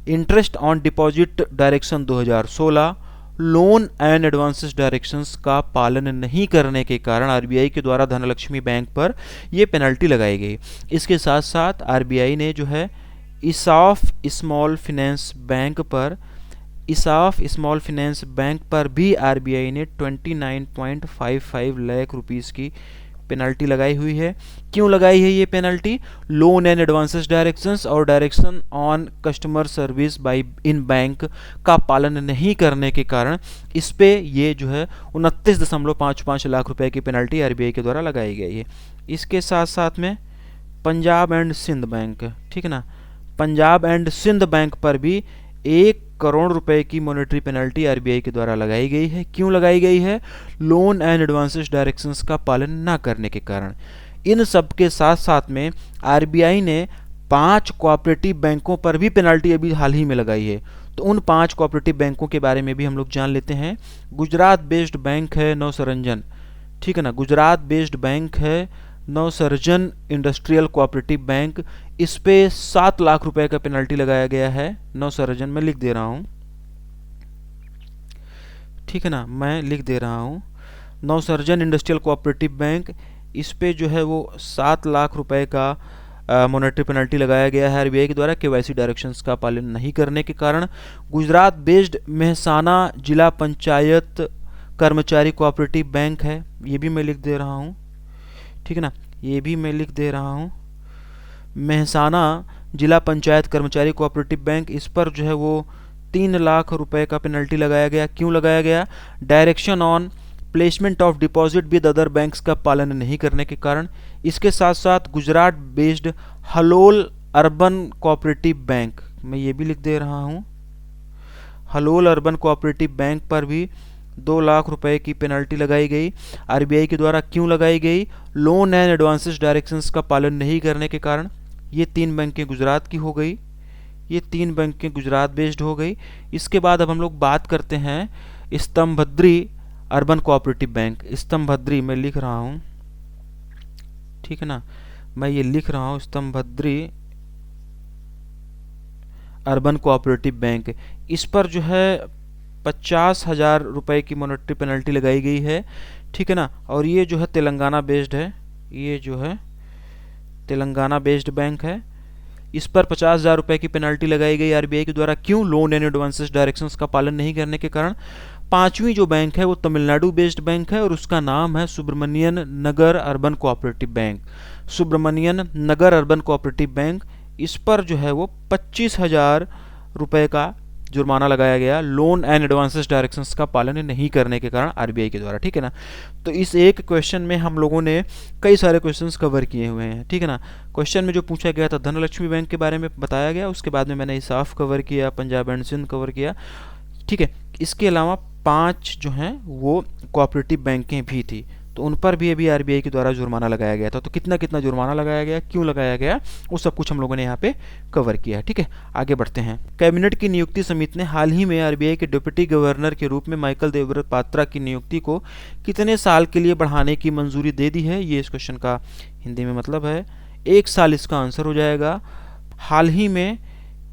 interest on deposit direction 2016, loan and advances directions का पालन नहीं करने के कारण RBI के द्वारा धनलक्ष्मी बैंक पर ये पेनल्टी लगाई गई। इसके साथ साथ RBI ने जो है इसाफ स्मॉल फाइनेंस बैंक पर भी RBI ने 29.55 लाख रुपीस की पेनल्टी लगाई हुई है। क्यों लगाई है ये penalty? Loan and advances directions और direction on customer service by इन बैंक का पालन नहीं करने के कारण इस पे ये जो है 29.55 लाख रुपए की पेनल्टी RBI के द्वारा लगाई गई है। इसके साथ साथ में पंजाब एंड सिंध बैंक, ठीक है ना, पंजाब एंड सिंध बैंक पर भी 1 करोड़ रुपए की मॉनेटरी पेनल्टी RBI के द्वारा लगाई गई है। क्यों लगाई गई है? लोन एंड एडवांसेस डायरेक्शंस का पालन न करने के कारण। इन सब के साथ साथ में RBI ने 5 कोऑपरेटिव बैंकों पर भी पेनल्टी अभी हाल ही में लगाई है। तो उन 5 कोऑपरेटिव बैंकों के बारे में भी हम लोग जान लेते हैं। गुजरात बेस्ड बैंक है नवसरंजन, ठीक है ना, गुजरात बेस्ड बैंक है नवसर्जन इंडस्ट्रियल कोऑपरेटिव बैंक। इस पे 7 लाख रुपए का पेनल्टी लगाया गया है। नवसर्जन मैं लिख दे रहा हूँ, ठीक है ना, मैं लिख दे रहा हूँ नवसर्जन इंडस्ट्रियल कोऑपरेटिव बैंक। इस पे जो है वो 7 लाख रुपए का मॉनेटरी पेनल्टी लगाया गया है आरबीआई के द्वारा केवाईसी डायरेक्शंस का पालन नहीं करने के कारण। गुजरात बेस्ड मेहसाना जिला पंचायत कर्मचारी कोऑपरेटिव बैंक है, ये भी मैं लिख दे रहा हूँ, ठीक है ना, ये भी मैं लिख दे रहा हूँ। मेहसाना जिला पंचायत कर्मचारी कोऑपरेटिव बैंक, इस पर जो है वो 3 लाख रुपए का पेनल्टी लगाया गया। क्यों लगाया गया? Direction on placement of deposit with other banks का पालन नहीं करने के कारण। इसके साथ साथ Gujarat based Halol urban cooperative bank, मैं ये भी लिख दे रहा हूँ, हलोल अर्बन कोऑपरेटिव बैंक पर भी 2 लाख रुपए की पेनल्टी लगाई गई आरबीआई के द्वारा। क्यों लगाई गई? लोन एंड एडवांसेस डायरेक्शंस का पालन नहीं करने के कारण। ये 3 बैंकें गुजरात की हो गई, ये 3 बैंकें गुजरात बेस्ड हो गई। इसके बाद अब हम लोग बात करते हैं स्तंभद्री अर्बन कोऑपरेटिव बैंक। स्तंभद्री मैं लिख रहा हूँ, ठीक है ना, मैं ये लिख रहा हूँ स्तंभद्री अर्बन कोऑपरेटिव बैंक। इस पर जो है 50,000 रुपए की मॉनेटरी पेनल्टी लगाई गई है, ठीक है ना। और ये जो है तेलंगाना बेस्ड है, ये जो है तेलंगाना बेस्ड बैंक है। इस पर 50,000 रुपए की पेनल्टी लगाई गई आरबीआई के द्वारा। क्यों? लोन एंड एडवांसेस डायरेक्शंस का पालन नहीं करने के कारण। 5वीं जो बैंक है वो तमिलनाडु बेस्ड बैंक है और उसका नाम है सुब्रमण्यन नगर अर्बन कोऑपरेटिव बैंक। सुब्रमण्यन नगर अर्बन कोऑपरेटिव बैंक, इस पर जो है वो 25,000 रुपए का जुर्माना लगाया गया लोन एंड एडवांसेस डायरेक्शंस का पालन नहीं करने के कारण आरबीआई के द्वारा, ठीक है ना। तो इस एक क्वेश्चन में हम लोगों ने कई सारे क्वेश्चंस कवर किए हुए हैं, ठीक है ना। क्वेश्चन में जो पूछा गया था धनलक्ष्मी बैंक के बारे में बताया गया, उसके बाद में मैंने इंसाफ कवर किया, पंजाब एंड सिंध कवर किया, ठीक है। इसके अलावा 5 जो हैं वो कोऑपरेटिव बैंकें भी थी, तो उन पर भी अभी आरबीआई के द्वारा जुर्माना लगाया गया था। तो कितना कितना जुर्माना लगाया गया, क्यों लगाया गया, वो सब कुछ हम लोगों ने यहाँ पे कवर किया है, ठीक है। आगे बढ़ते हैं। कैबिनेट की नियुक्ति समिति ने हाल ही में आरबीआई के डिप्टी गवर्नर के रूप में माइकल देवव्रत पात्रा की नियुक्ति को कितने साल के लिए बढ़ाने की मंजूरी दे दी है? ये इस क्वेश्चन का हिंदी में मतलब है 1 साल इसका आंसर हो जाएगा। हाल ही में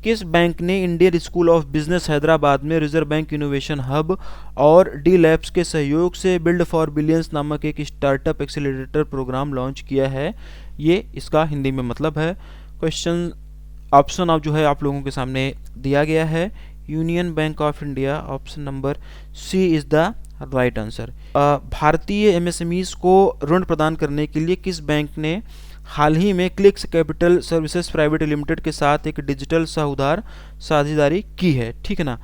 किस बैंक ने Indian school of business Hyderabad में रिजर्व बैंक इनोवेशन हब और डी लैब्स के सहयोग से बिल्ड फॉर बिलियंस नामक एक स्टार्टअप एक्सेलरेटर प्रोग्राम लॉन्च किया है? ये इसका हिंदी में मतलब है। क्वेश्चन ऑप्शन आप जो है आप लोगों के सामने दिया गया है, union bank of India, option number C is the right answer. भारतीय एमएसएमईज को ऋण प्रदान करने के लिए किस बैंक ने हाल ही में clicks capital services private limited के साथ एक डिजिटल साझेदार साझेदारी की है, ठीक है ना।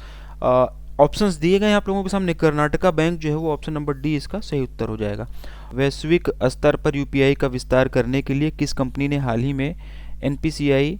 ऑप्शंस दिए गए हैं आप लोगों के सामने। कर्नाटका बैंक जो है वो ऑप्शन नंबर डी इसका सही उत्तर हो जाएगा। वैश्विक स्तर पर यूपीआई का विस्तार करने के लिए किस कंपनी ने हाल ही में एनपीसीआई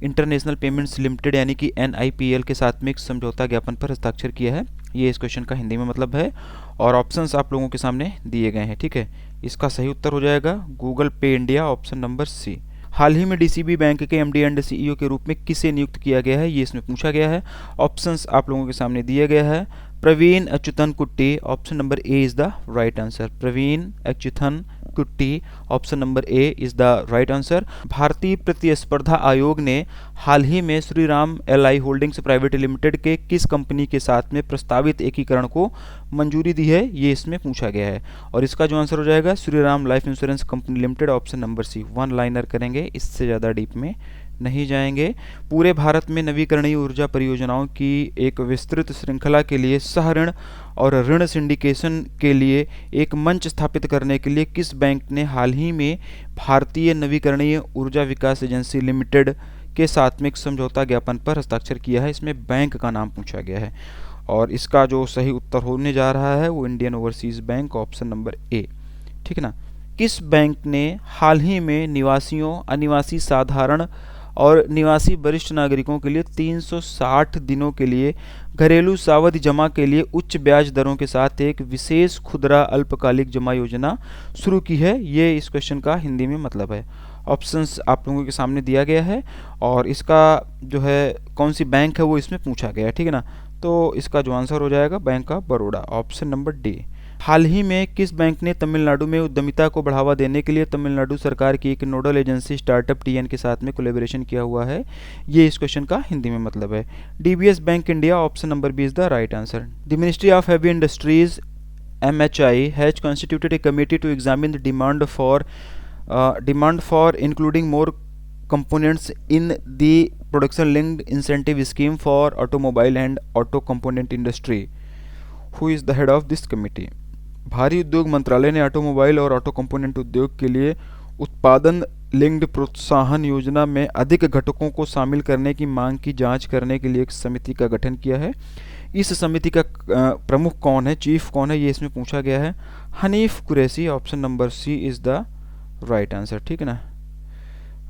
इंटरनेशनल पेमेंट्स लिमिटेड यानी कि एनआईपीएल के साथ में एक समझौता ज्ञापन पर हस्ताक्षर किया है? ये इस क्वेश्चन का हिंदी में मतलब है। और ऑप्शंस आप लोगों के सामने दिए गए हैं, ठीक है। इसका सही उत्तर हो जाएगा गूगल पे इंडिया, ऑप्शन नंबर सी। हाल ही में डीसीबी बैंक के एमडी एंड सीईओ के रूप में किसे नियुक्त किया गया है? ये इसमें पूछा गया है। ऑप्शंस आप लोगों के सामने दिया गया है। Praveen Achuthan Kutty, option number A is the right answer. Praveen Achuthan Kutty, option number A is the right answer. भारतीय प्रतिस्पर्धा आयोग ने हाल ही में Shriram LI holdings private limited के किस कंपनी के साथ में प्रस्तावित एकीकरण को मंजूरी दी है? ये इसमें पूछा गया है और इसका जो आंसर हो जाएगा Shriram life insurance company limited, option number C. 1 liner करेंगे, इससे ज़्यादा डीप में नहीं जाएंगे। पूरे भारत में नवीकरणीय ऊर्जा परियोजनाओं की एक विस्तृत श्रृंखला के लिए सह ऋण और ऋण सिंडिकेशन के लिए एक मंच स्थापित करने के लिए किस बैंक ने हाल ही में भारतीय नवीकरणीय ऊर्जा विकास एजेंसी लिमिटेड के साथ में एक समझौता ज्ञापन पर हस्ताक्षर किया है? इसमें बैंक का नाम पूछा गया है और इसका जो सही उत्तर होने जा रहा है वो Indian overseas bank, option number ए, ठीक है ना। किस बैंक ने हाल ही में निवासियों, अनिवासी साधारण और निवासी वरिष्ठ नागरिकों के लिए 360 दिनों के लिए घरेलू सावधि जमा के लिए उच्च ब्याज दरों के साथ एक विशेष खुदरा अल्पकालिक जमा योजना शुरू की है? ये इस क्वेश्चन का हिंदी में मतलब है। ऑप्शंस आप लोगों के सामने दिया गया है और इसका जो है कौन सी बैंक है वो इसमें पूछा गया है, ठीक है ना। तो इसका जो आंसर हो जाएगा bank of Baroda, option number D. हाल ही में किस बैंक ने तमिलनाडु में उद्यमिता को बढ़ावा देने के लिए तमिलनाडु सरकार की एक नोडल एजेंसी स्टार्टअप टीएन के साथ में कोलैबोरेशन किया हुआ है? ये इस क्वेश्चन का हिंदी में मतलब है DBS bank India, option number B is the right answer. The ministry of heavy industries MHI has constituted a committee to examine the demand for including more components in the production linked incentive scheme for automobile and auto component industry. Who is the head of this committee? भारी उद्योग मंत्रालय ने automobile और auto component उद्योग के लिए उत्पादन linked प्रोत्साहन योजना में अधिक घटकों को शामिल करने की मांग की जांच करने के लिए एक समिति का गठन किया है। इस समिति का प्रमुख कौन है, चीफ कौन है, ये इसमें पूछा गया है। Hanif Qureshi, option number C is the right answer, ठीक है ना।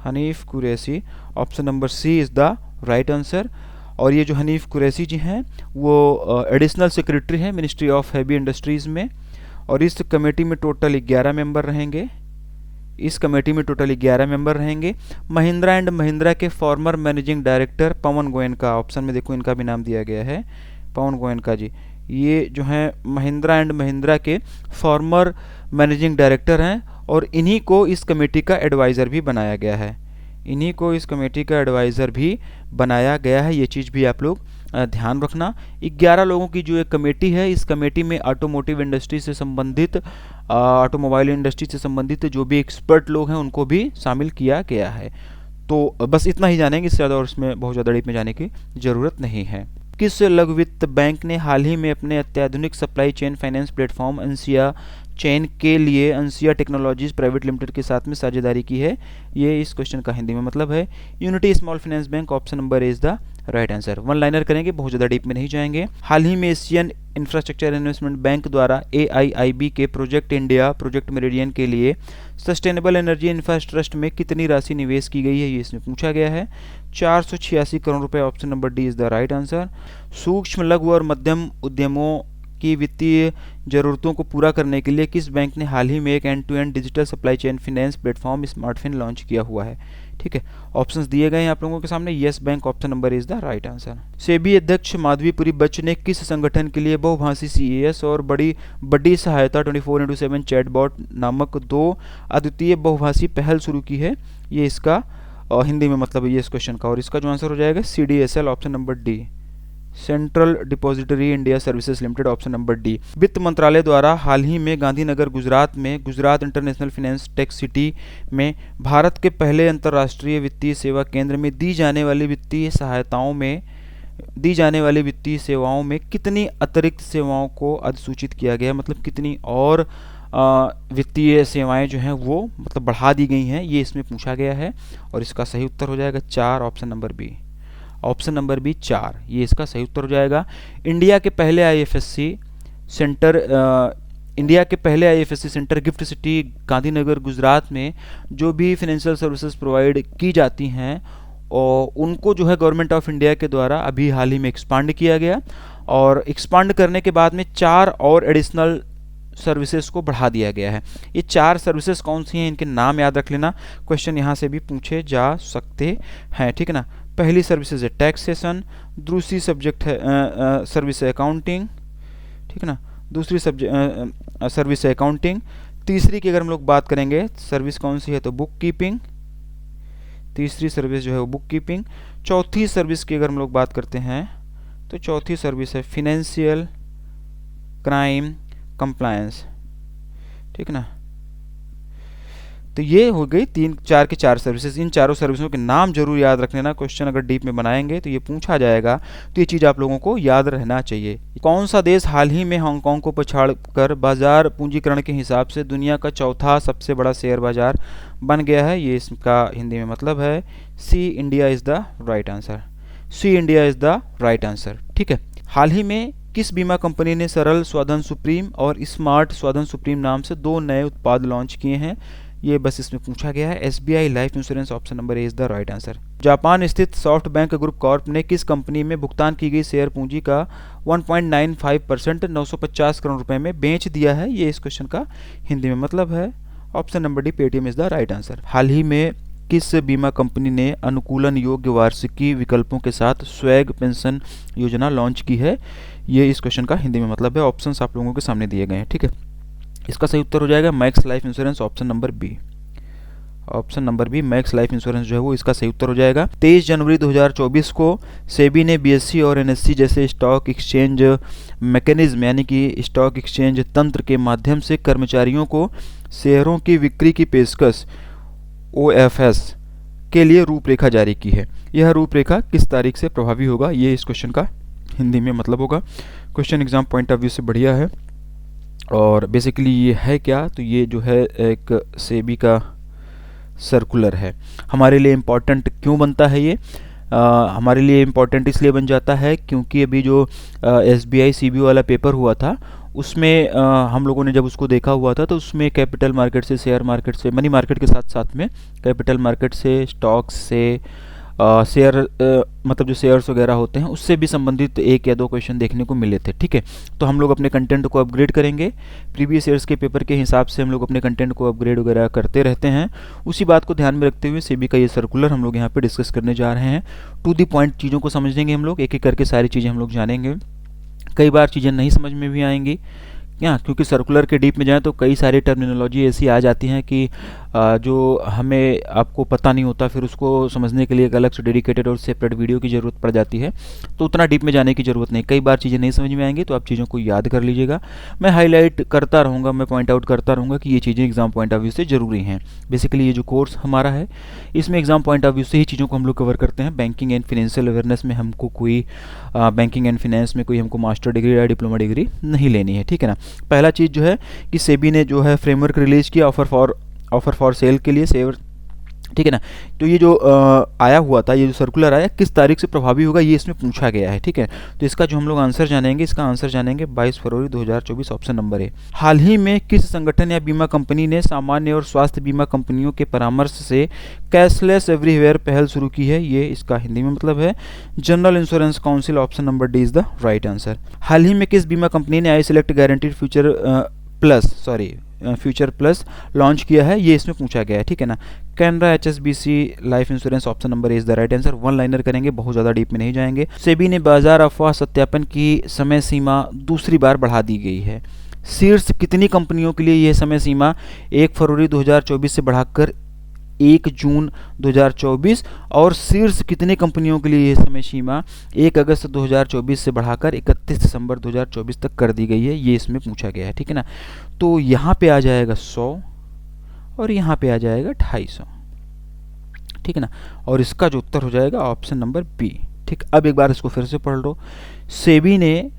Hanif Qureshi, option number C is the right answer. और ये जो हनीफ कुरैशी जी हैं वो एडिशनल सेक्रेटरी हैं मिनिस्ट्री ऑफ हैवी इंडस्ट्रीज़ में, और इस कमेटी में टोटल 11 मेंबर रहेंगे। इस कमेटी में टोटल 11 मेंबर रहेंगे। महिंद्रा एंड महिंद्रा के farmer managing director Pawan Goenka, option में देखो इनका भी नाम दिया गया है, पवन गोयनका जी। ये जो हैं महिंद्रा एंड महिंद्रा के फॉर्मर मैनेजिंग डायरेक्टर हैं और इन्हीं को इस कमेटी का एडवाइज़र भी बनाया गया है। इन्हीं को इस कमेटी का एडवाइज़र भी बनाया गया है, ये चीज़ भी आप लोग ध्यान रखना। 11 लोगों की जो एक कमेटी है, इस कमेटी में ऑटोमोटिव इंडस्ट्री से संबंधित, ऑटोमोबाइल इंडस्ट्री से संबंधित जो भी एक्सपर्ट लोग हैं उनको भी शामिल किया गया है। तो बस इतना ही जानेंगे, इससे ज़्यादा और इसमें बहुत ज़्यादा डीप में जाने की ज़रूरत नहीं है। किस लघु वित्त बैंक ने हाल ही में अपने अत्याधुनिक सप्लाई चेन फाइनेंस प्लेटफॉर्म अंसिया चेन के लिए अंसिया टेक्नोलॉजीज प्राइवेट लिमिटेड के साथ में साझेदारी की है? ये इस क्वेश्चन का हिंदी में मतलब है unity small finance bank, option number is the right answer. One liner करेंगे, बहुत ज़्यादा डीप में नहीं जाएंगे। हाल ही में एशियन इंफ्रास्ट्रक्चर इन्वेस्टमेंट बैंक द्वारा AIIB के प्रोजेक्ट इंडिया प्रोजेक्ट मेरिडियन के लिए सस्टेनेबल एनर्जी इंफ्रास्ट्रक्चर में कितनी राशि निवेश की गई है, ये इसमें पूछा गया है। 486 करोड़ रुपए, option number D is the right answer. सूक्ष्म लघु और मध्यम उद्यमों की वित्तीय जरूरतों को पूरा करने के लिए किस बैंक ने हाल ही में एक end to end digital supply chain finance platform SmartFin launch किया हुआ है? ठीक है, ऑप्शंस दिए गए हैं आप लोगों के सामने। Yes bank, option number is the right answer. SEBI अध्यक्ष माधवीपुरी बच्च ने किस संगठन के लिए बहुभाषी CAS और बड़ी सहायता 24/7 चैटबॉट नामक 2 अद्वितीय बहुभाषी पहल शुरू की है? ये इसका हिंदी में मतलब है ये इस क्वेश्चन का, और इसका जो आंसर हो जाएगा CDSL, option number D, central depository India services limited, option number D. वित्त मंत्रालय द्वारा हाल ही में गांधीनगर गुजरात में Gujarat international finance tech city में भारत के पहले अंतर्राष्ट्रीय वित्तीय सेवा केंद्र में दी जाने वाली वित्तीय सेवाओं में कितनी अतिरिक्त सेवाओं को अधिसूचित किया गया, मतलब कितनी और वित्तीय सेवाएं जो हैं वो मतलब बढ़ा दी गई हैं, ये इसमें पूछा गया है। और इसका सही उत्तर हो जाएगा 4, option number B, option number B 4, ये इसका सही उत्तर हो जाएगा। इंडिया के पहले IFSC centre gift city Gandhinagar Gujarat में जो भी फाइनेंशियल सर्विसेज प्रोवाइड की जाती हैं और उनको जो है गवर्नमेंट ऑफ इंडिया के द्वारा अभी हाल ही में एक्सपांड किया गया, और एक्सपांड करने के बाद में 4 और एडिशनल सर्विसेज को बढ़ा दिया गया है। ये 4 सर्विसेज कौन सी हैं, इनके नाम याद रख लेना, क्वेश्चन यहाँ से भी पूछे जा सकते हैं, ठीक है ना। पहली सर्विसेज है टैक्सेशन, दूसरी सब्जेक्ट है सर्विस है अकाउंटिंग, ठीक है ना, दूसरी सर्विस है अकाउंटिंग। तीसरी की अगर हम लोग बात करेंगे सर्विस कौन सी है तो बुक कीपिंग, तीसरी सर्विस जो है वो बुक कीपिंग। चौथी सर्विस की अगर हम लोग बात करते हैं तो चौथी सर्विस है फिनेंशियल क्राइम कंप्लायंस, ठीक है ना। तो ये हो गई 3-4 की 4 सर्विसेज। इन चारों सर्विसों के नाम जरूर याद रख लेना, क्वेश्चन अगर डीप में बनाएंगे तो ये पूछा जाएगा, तो ये चीज़ आप लोगों को याद रहना चाहिए। कौन सा देश हाल ही में हांगकांग को पछाड़कर बाजार पूंजीकरण के हिसाब से दुनिया का चौथा सबसे बड़ा शेयर बाजार बन गया है? ये इसका हिंदी में मतलब है C, India is the right answer, C India is the right answer, ठीक है। हाल ही में किस बीमा कंपनी ने सरल स्वाधन सुप्रीम और स्मार्ट स्वाधन सुप्रीम नाम से 2 नए उत्पाद लॉन्च किए हैं? ये बस इसमें पूछा गया है। SBI life insurance, option number A is the right answer. Japan स्थित सॉफ्ट बैंक ग्रुप कॉर्प ने किस कंपनी में भुगतान की गई शेयर पूंजी का 1.95% 950 करोड़ रुपए में बेच दिया है? ये इस क्वेश्चन का हिंदी में मतलब है, option number D, Paytm is the right answer. हाल ही में किस बीमा कंपनी ने अनुकूलन योग्य वार्षिकी विकल्पों के साथ स्वैग पेंशन योजना लॉन्च की है? ये इस क्वेश्चन का हिंदी में मतलब है। ऑप्शंस आप लोगों के सामने दिए गए हैं, ठीक है। इसका सही उत्तर हो जाएगा max life insurance, option number B. Option number B, max life insurance जो है वो इसका सही उत्तर हो जाएगा। 23 जनवरी 2024 को सेबी ने बीएसई और एनएससी जैसे स्टॉक एक्सचेंज मैकेनिज्म यानी कि स्टॉक एक्सचेंज तंत्र के माध्यम से कर्मचारियों को शेयरों की बिक्री की पेशकश OFS के लिए रूपरेखा जारी की है। यह रूपरेखा किस तारीख से प्रभावी होगा? ये इस क्वेश्चन का हिंदी में मतलब होगा। Question exam point of view से बढ़िया है। और बेसिकली ये है क्या, तो ये जो है एक सेबी का सर्कुलर है। हमारे लिए इम्पॉर्टेंट क्यों बनता है ये? हमारे लिए इम्पॉर्टेंट इसलिए बन जाता है क्योंकि अभी जो SBI CBO वाला पेपर हुआ था उसमें हम लोगों ने जब उसको देखा हुआ था तो उसमें कैपिटल मार्केट से, शेयर मार्केट से, मनी मार्केट के साथ साथ में कैपिटल मार्केट से, स्टॉक्स से, शेयर मतलब जो शेयर्स वगैरह होते हैं उससे भी संबंधित 1 या 2 क्वेश्चन देखने को मिले थे, ठीक है। तो हम लोग अपने कंटेंट को अपग्रेड करेंगे, प्रीवियस ईयर्स के पेपर के हिसाब से हम लोग अपने कंटेंट को अपग्रेड वगैरह करते रहते हैं। उसी बात को ध्यान में रखते हुए सेबी का ये सर्कुलर हम लोग यहाँ पे डिस्कस करने जा रहे हैं। टू दी पॉइंट चीज़ों को समझेंगे हम लोग, एक एक करके सारी चीज़ें हम लोग जानेंगे। कई बार चीज़ें नहीं समझ में भी आएंगी क्या, क्योंकि सर्कुलर के डीप में जाएँ तो कई सारी टर्मिनोलॉजी ऐसी आ जाती हैं कि जो हमें आपको पता नहीं होता, फिर उसको समझने के लिए एक अलग से डेडिकेटेड और सेपरेट वीडियो की ज़रूरत पड़ जाती है। तो उतना डीप में जाने की ज़रूरत नहीं, कई बार चीज़ें नहीं समझ में आएंगी तो आप चीज़ों को याद कर लीजिएगा। मैं हाईलाइट करता रहूँगा, मैं पॉइंट आउट करता रहूँगा कि ये चीज़ें एग्जाम पॉइंट ऑफ व्यू से ज़रूरी हैं। बेसिकली ये जो कोर्स हमारा है इसमें एग्जाम पॉइंट ऑफ व्यू से ही चीज़ों को हम लोग कवर करते हैं। बैंकिंग एंड फिनेंशियल अवेयरनेस में हमको कोई बैंकिंग एंड फिनेंस में कोई हमको मास्टर डिग्री या डिप्लोमा डिग्री नहीं लेनी है, ठीक है ना। पहला चीज़ जो है कि सेबी ने जो है फ्रेमवर्क रिलीज किया ऑफर फॉर सेल के लिए, सेवर, ठीक है ना। तो ये जो आया हुआ था, ये जो सर्कुलर आया किस तारीख से प्रभावी होगा ये इसमें पूछा गया है, ठीक है। तो इसका जो हम लोग आंसर जानेंगे, इसका आंसर जानेंगे 22 फरवरी 2024, ऑप्शन नंबर ए। हाल ही में किस संगठन या बीमा कंपनी ने सामान्य और स्वास्थ्य बीमा कंपनियों के परामर्श से कैशलेस एवरीवेयर पहल शुरू की है? ये इसका हिंदी में मतलब है general insurance council, option number D is the right answer. हाल ही में किस बीमा कंपनी ने I select guaranteed future plus launch किया है? ये इसमें पूछा गया है, ठीक है ना। Canara HSBC life insurance, option number A is the right answer. One liner करेंगे, बहुत ज़्यादा डीप में नहीं जाएंगे। सेबी ने बाजार अफवाह सत्यापन की समय सीमा दूसरी बार बढ़ा दी गई है। शीर्ष कितनी कंपनियों के लिए यह समय सीमा 1 फरवरी 2024 से बढ़ाकर 1 जून 2024 और शीर्ष कितनी कंपनियों के लिए यह समय सीमा 1 अगस्त 2024 से बढ़ाकर 31 दिसंबर 2024 तक कर दी गई है? ये इसमें पूछा गया है, ठीक है ना। तो यहाँ पे आ जाएगा 100 और यहाँ पे आ जाएगा 250, ठीक है ना। और इसका जो उत्तर हो जाएगा ऑप्शन नंबर बी, ठीक। अब एक बार इसको फिर से पढ़ लो। सेबी ने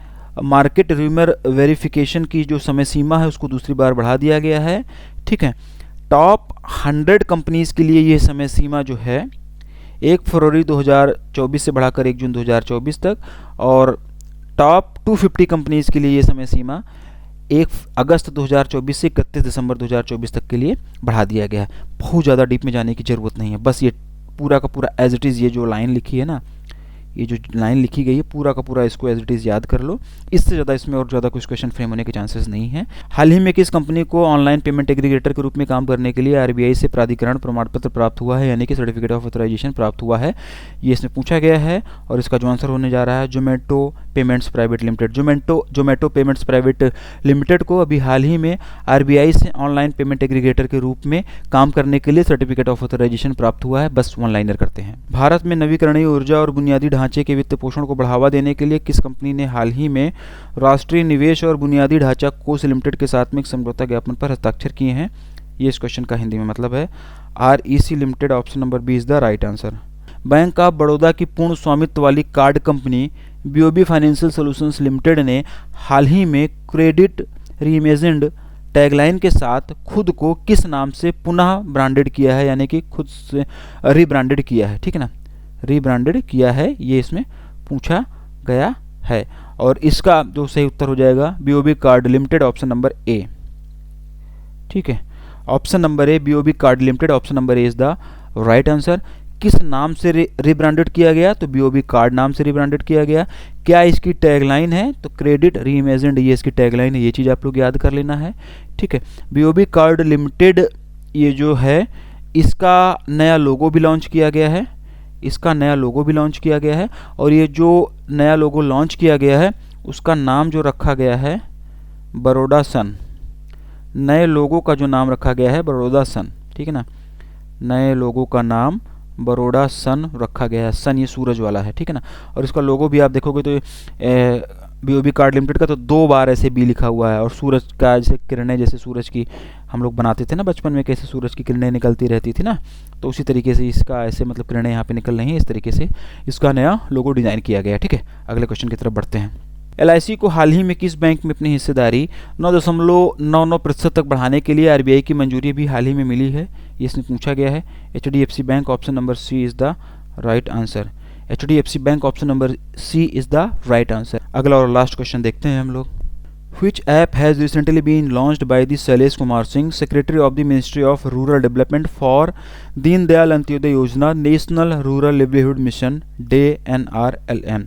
मार्केट रूमर वेरिफिकेशन की जो समय सीमा है उसको दूसरी बार बढ़ा दिया गया है, ठीक है। टॉप 100 कंपनीज़ के लिए ये समय सीमा जो है 1 फरवरी 2024 से बढ़ाकर 1 जून 2024 तक, और टॉप 250 कंपनीज़ के लिए ये समय सीमा 1 अगस्त 2024 से 31 दिसंबर 2024 तक के लिए बढ़ा दिया गया है। बहुत ज़्यादा डीप में जाने की ज़रूरत नहीं है, बस ये पूरा का पूरा एज इट इज़, ये जो लाइन लिखी है ना, ये जो लाइन लिखी गई है पूरा का पूरा इसको एज इट इज़ याद कर लो। इससे ज़्यादा इसमें और ज़्यादा कुछ क्वेश्चन फ्रेम होने के चांसेस नहीं हैं। हाल ही में किस कंपनी को ऑनलाइन पेमेंट एग्रीगेटर के रूप में काम करने के लिए RBI से प्राधिकरण प्रमाण पत्र प्राप्त हुआ है, यानी कि सर्टिफिकेट ऑफ ऑथराइजेशन प्राप्त हुआ है? ये इसमें पूछा गया है और इसका जो आंसर होने जा रहा है Zomato payments private limited. Zomato payments private limited को अभी हाल ही में RBI से ऑनलाइन पेमेंट एग्रीगेटर के रूप में काम करने के लिए सर्टिफिकेट ऑफ ऑथराइजेशन प्राप्त हुआ है। बस वन लाइनर करते हैं। भारत में नवीकरणीय ऊर्जा और बुनियादी ढांचे के वित्त पोषण को बढ़ावा देने के लिए किस कंपनी ने हाल ही में राष्ट्रीय निवेश और बुनियादी ढांचा कोष लिमिटेड के साथ में एक समझौता ज्ञापन पर हस्ताक्षर किए हैं? ये इस क्वेश्चन का हिंदी में मतलब है REC limited, option number B is the right answer. Bank of Baroda की पूर्ण स्वामित्व वाली card company BOB financial solutions limited ने हाल ही में क्रेडिट रीइमेजिन्ड टैगलाइन के साथ खुद को किस नाम से पुनः ब्रांडेड किया है, यानी कि खुद से रीब्रांडेड किया है, ठीक है ना। रीब्रांडेड किया है, ये इसमें पूछा गया है और इसका जो सही उत्तर हो जाएगा BOB card limited, option number ए, ठीक है। Option number A BOB card limited, option number A is the right answer. किस नाम से रीब्रांडेड किया गया? तो BOB कार्ड नाम से रीब्रांडेड किया गया। क्या इसकी टैगलाइन है? तो क्रेडिट रीइमेजिन्ड, ये इसकी टैगलाइन है। ये चीज़ आप लोग याद कर लेना है, ठीक है। BOB कार्ड लिमिटेड ये जो है इसका नया लोगो भी लॉन्च किया गया है, इसका नया लोगो भी लॉन्च किया गया है, और ये जो नया लोगो लॉन्च किया गया है उसका नाम जो रखा गया है बड़ौदा सन। नए लोगो का जो नाम रखा गया है बड़ौदा सन, ठीक है ना, नए लोगो का नाम बड़ौदा सन रखा गया है। सन ये सूरज वाला है, ठीक है ना। और इसका लोगो भी आप देखोगे तो BOB कार्ड लिमिटेड का तो 2 बार ऐसे बी लिखा हुआ है, और सूरज का जैसे किरणें, जैसे सूरज की हम लोग बनाते थे ना बचपन में, कैसे सूरज की किरणें निकलती रहती थी ना, तो उसी तरीके से इसका ऐसे मतलब किरणें यहाँ पे निकल रही हैं। इस तरीके से इसका नया लोगो डिज़ाइन किया गया है, ठीक है। अगले क्वेश्चन की तरफ बढ़ते हैं। LIC को हाल ही में किस बैंक में अपनी हिस्सेदारी 9.99% तक बढ़ाने के लिए RBI की मंजूरी भी हाल ही में मिली है, ये इसमें पूछा गया है। HDFC bank, option number C is the right answer. HDFC bank, option number C is the right answer. अगला और लास्ट क्वेश्चन देखते हैं हम लोग। Which app has recently been launched by the Shailesh Kumar Singh, Secretary of the Ministry of Rural Development for Deen Dayal Antyodaya Yojana National Rural Livelihood Mission DNRLM?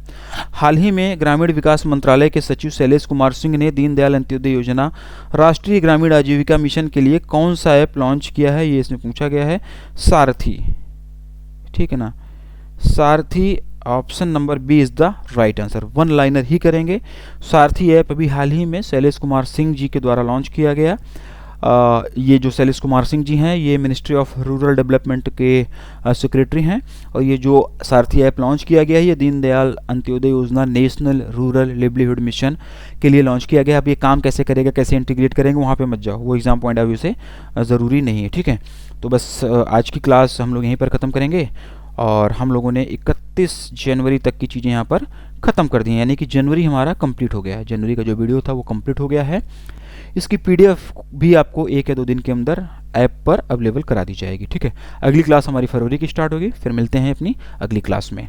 हाल ही में ग्रामीण विकास मंत्रालय के सचिव शैलेश कुमार सिंह ने दीन दयाल अंत्योदय योजना राष्ट्रीय ग्रामीण आजीविका मिशन के लिए कौन सा ऐप लॉन्च किया है, ये इसमें पूछा गया है। सारथी, ठीक है ना, Sarathi, option number B is the right answer. One liner ही करेंगे। सारथी ऐप अभी हाल ही में शैलेश कुमार सिंह जी के द्वारा लॉन्च किया गया। ये जो शैलेश कुमार सिंह जी हैं ये मिनिस्ट्री ऑफ रूरल डेवलपमेंट के सेक्रेटरी हैं, और ये जो सारथी ऐप लॉन्च किया गया है ये दीनदयाल अंत्योदय योजना नेशनल रूरल लिवलीहुड मिशन के लिए लॉन्च किया गया। अब ये काम कैसे करेगा, कैसे इंटीग्रेट करेंगे, वहाँ पे मत जाओ, वो एग्जाम पॉइंट ऑफ व्यू से ज़रूरी नहीं है, ठीक है। तो बस आज की क्लास हम लोग यहीं पर ख़त्म करेंगे, और हम लोगों ने 31 जनवरी तक की चीज़ें यहाँ पर ख़त्म कर दी हैं, यानी कि जनवरी हमारा कंप्लीट हो गया है। जनवरी का जो वीडियो था वो कंप्लीट हो गया है। इसकी PDF भी आपको 1 या 2 दिन के अंदर ऐप पर अवेलेबल करा दी जाएगी, ठीक है। अगली क्लास हमारी फरवरी की स्टार्ट होगी, फिर मिलते हैं अपनी अगली क्लास में।